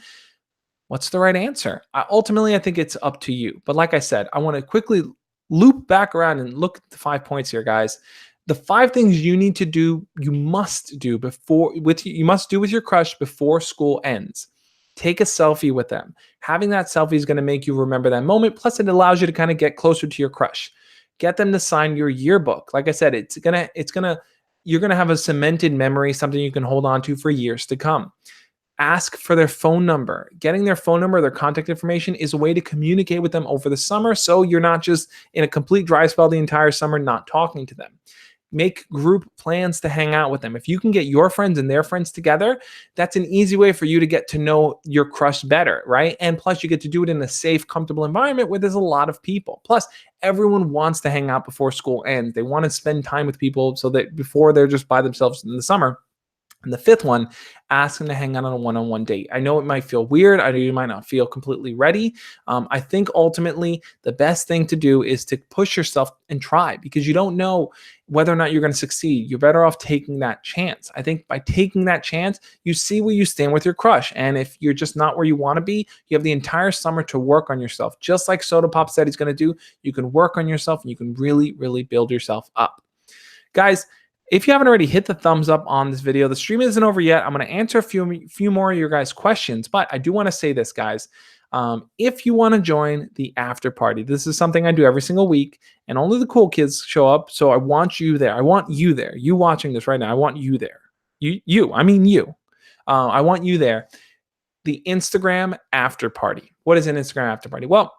What's the right answer? Ultimately, I think it's up to you. But like I said, I want to quickly loop back around and look at the 5 points here, guys. The 5 things you need to do, you must do with your crush before school ends. Take a selfie with them. Having that selfie is going to make you remember that moment. Plus, it allows you to kind of get closer to your crush. Get them to sign your yearbook. Like I said, you're gonna have a cemented memory, something you can hold on to for years to come. Ask for their phone number. Getting their phone number, their contact information, is a way to communicate with them over the summer, so you're not just in a complete dry spell the entire summer not talking to them. Make group plans to hang out with them. If you can get your friends and their friends together, that's an easy way for you to get to know your crush better, right? And plus, you get to do it in a safe, comfortable environment where there's a lot of people. Plus, everyone wants to hang out before school ends. They want to spend time with people so that before they're just by themselves in the summer. And the 5th one, ask them to hang out on a one-on-one date. I know it might feel weird. I know you might not feel completely ready. I think ultimately the best thing to do is to push yourself and try, because you don't know whether or not you're going to succeed. You're better off taking that chance. I think by taking that chance, you see where you stand with your crush. And if you're just not where you want to be, you have the entire summer to work on yourself. Just like Soda Pop said he's going to do, you can work on yourself and you can really, really build yourself up. Guys, if you haven't already, hit the thumbs up on this video. The stream isn't over yet. I'm going to answer a few more of your guys' questions, but I do want to say this, guys. If you want to join the after party, this is something I do every single week, and only the cool kids show up. So I want you there. I want you there. You watching this right now, I want you there. I mean you. I want you there. The Instagram after party. What is an Instagram after party? Well,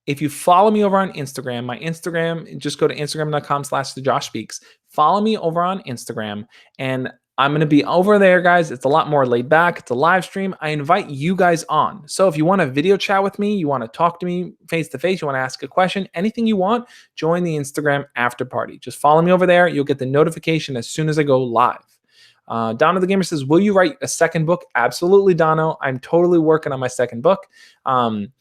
if you follow me over on Instagram, my Instagram, just go to instagram.com/thejoshspeaks. Follow me over on Instagram, and I'm going to be over there, guys. It's a lot more laid back. It's a live stream. I invite you guys on. So if you want a video chat with me, you want to talk to me face to face, you want to ask a question, anything you want, join the Instagram after party. Just follow me over there. You'll get the notification as soon as I go live. Dono the Gamer says, will you write a second book? Absolutely, Dono. I'm totally working on my second book. I'm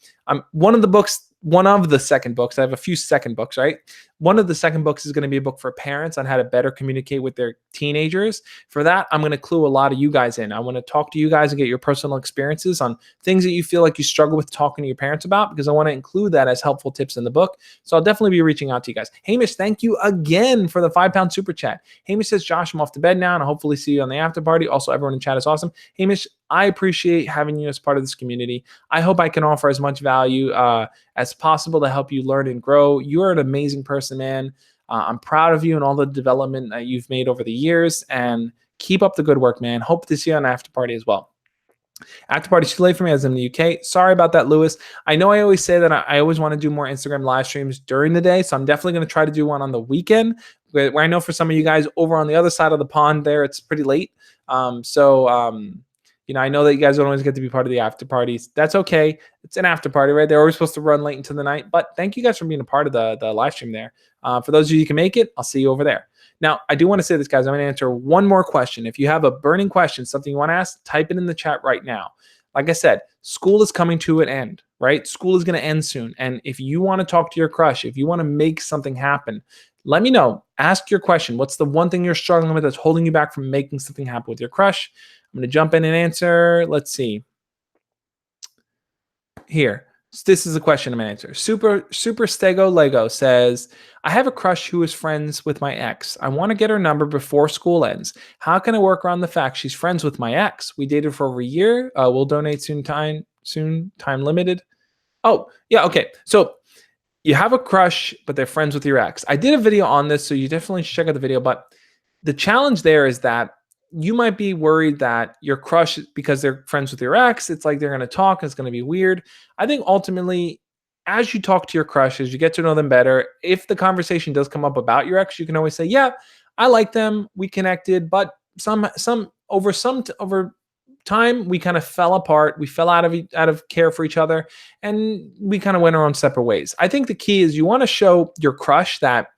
one of the second books. I have a few second books, right? One of the second books is going to be a book for parents on how to better communicate with their teenagers. For that, I'm going to clue a lot of you guys in. I want to talk to you guys and get your personal experiences on things that you feel like you struggle with talking to your parents about, because I want to include that as helpful tips in the book. So I'll definitely be reaching out to you guys. Hamish, thank you again for the £5 super chat. Hamish says, Josh, I'm off to bed now, and I'll hopefully see you on the after party. Also, everyone in chat is awesome. Hamish, I appreciate having you as part of this community. I hope I can offer as much value as possible to help you learn and grow. You're an amazing person, man. I'm proud of you and all the development that you've made over the years, and keep up the good work, man. Hope to see you on the after party as well. After party's too late for me as I'm in the UK. Sorry about that, Lewis. I know I always say that I always want to do more Instagram live streams during the day, so I'm definitely going to try to do one on the weekend, where I know for some of you guys over on the other side of the pond there, it's pretty late. You know, I know that you guys don't always get to be part of the after parties. That's okay. It's an after party, right? They're always supposed to run late into the night. But thank you guys for being a part of the live stream there. For those of you who can make it, I'll see you over there. Now, I do want to say this, guys. I'm going to answer one more question. If you have a burning question, something you want to ask, type it in the chat right now. Like I said, school is coming to an end. right? School is going to end soon. And if you want to talk to your crush, if you want to make something happen, let me know. Ask your question. What's the one thing you're struggling with that's holding you back from making something happen with your crush? I'm going to jump in and answer. Let's see. Here. This is a question I'm gonna answer. Super Stego Lego says, I have a crush who is friends with my ex. I want to get her number before school ends. How can I work around the fact she's friends with my ex? We dated for over a year. We'll donate soon. Time limited. Oh, yeah, okay. So you have a crush, but they're friends with your ex. I did a video on this, so you definitely should check out the video. But the challenge there is that you might be worried that your crush, because they're friends with your ex, it's like they're going to talk, it's going to be weird. I think ultimately, as you talk to your crush, as you get to know them better, if the conversation does come up about your ex, you can always say, yeah, I like them, we connected, but over time we kind of fell apart, we fell out of care for each other, and we kind of went our own separate ways. I think the key is you want to show your crush that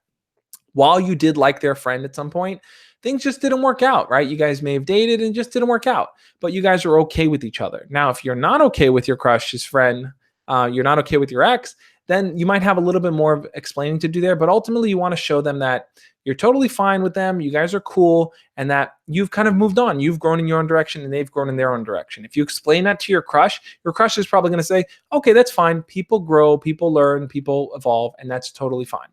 while you did like their friend at some point, things just didn't work out, right? You guys may have dated and just didn't work out, but you guys are okay with each other. Now, if you're not okay with your crush's friend, you're not okay with your ex, then you might have a little bit more of explaining to do there. But ultimately, you want to show them that you're totally fine with them, you guys are cool, and that you've kind of moved on. You've grown in your own direction and they've grown in their own direction. If you explain that to your crush is probably going to say, okay, that's fine. People grow, people learn, people evolve, and that's totally fine.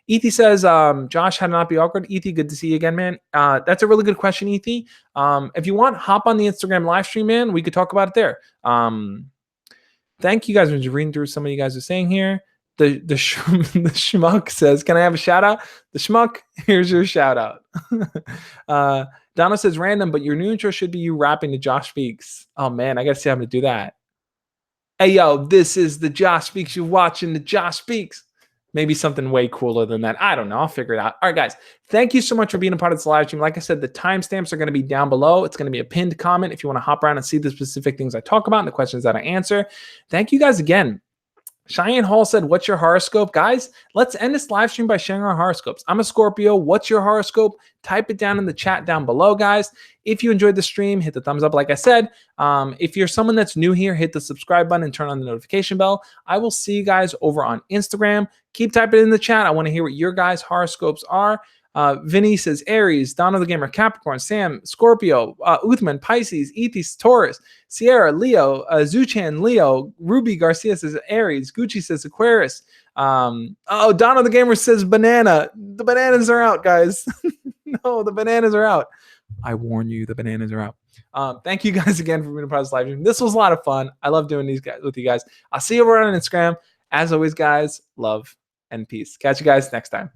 Ethy says, Josh, how to not be awkward? Ethy, good to see you again, man. That's a really good question, Ethy. If you want, hop on the Instagram live stream, man. We could talk about it there. Thank you guys. I'm just reading through some of you guys are saying here. The schmuck says, can I have a shout out? The schmuck, here's your shout out. Donna says, random, but your new intro should be you rapping to Josh Speaks. Oh, man, I got to see how I'm going to do that. Hey, yo, this is the Josh Speaks. You're watching the Josh Speaks. Maybe something way cooler than that. I don't know. I'll figure it out. All right, guys. Thank you so much for being a part of this live stream. Like I said, the timestamps are going to be down below. It's going to be a pinned comment if you want to hop around and see the specific things I talk about and the questions that I answer. Thank you guys again. Cheyenne Hall said, what's your horoscope? Guys, let's end this live stream by sharing our horoscopes. I'm a Scorpio. What's your horoscope? Type it down in the chat down below, guys. If you enjoyed the stream, hit the thumbs up like I said. If you're someone that's new here, hit the subscribe button and turn on the notification bell. I will see you guys over on Instagram. Keep typing in the chat. I want to hear what your guys' horoscopes are. Vinny says Aries, Donna the Gamer, Capricorn, Sam, Scorpio, Uthman, Pisces, Ethis, Taurus, Sierra, Leo, Zuchan, Leo, Ruby Garcia says Aries, Gucci says Aquarius. Donna the Gamer says banana. The bananas are out, guys. No, the bananas are out. I warn you, the bananas are out. Thank you guys again for being a part of this live stream. This was a lot of fun. I love doing these guys with you guys. I'll see you over on Instagram. As always, guys, love and peace. Catch you guys next time.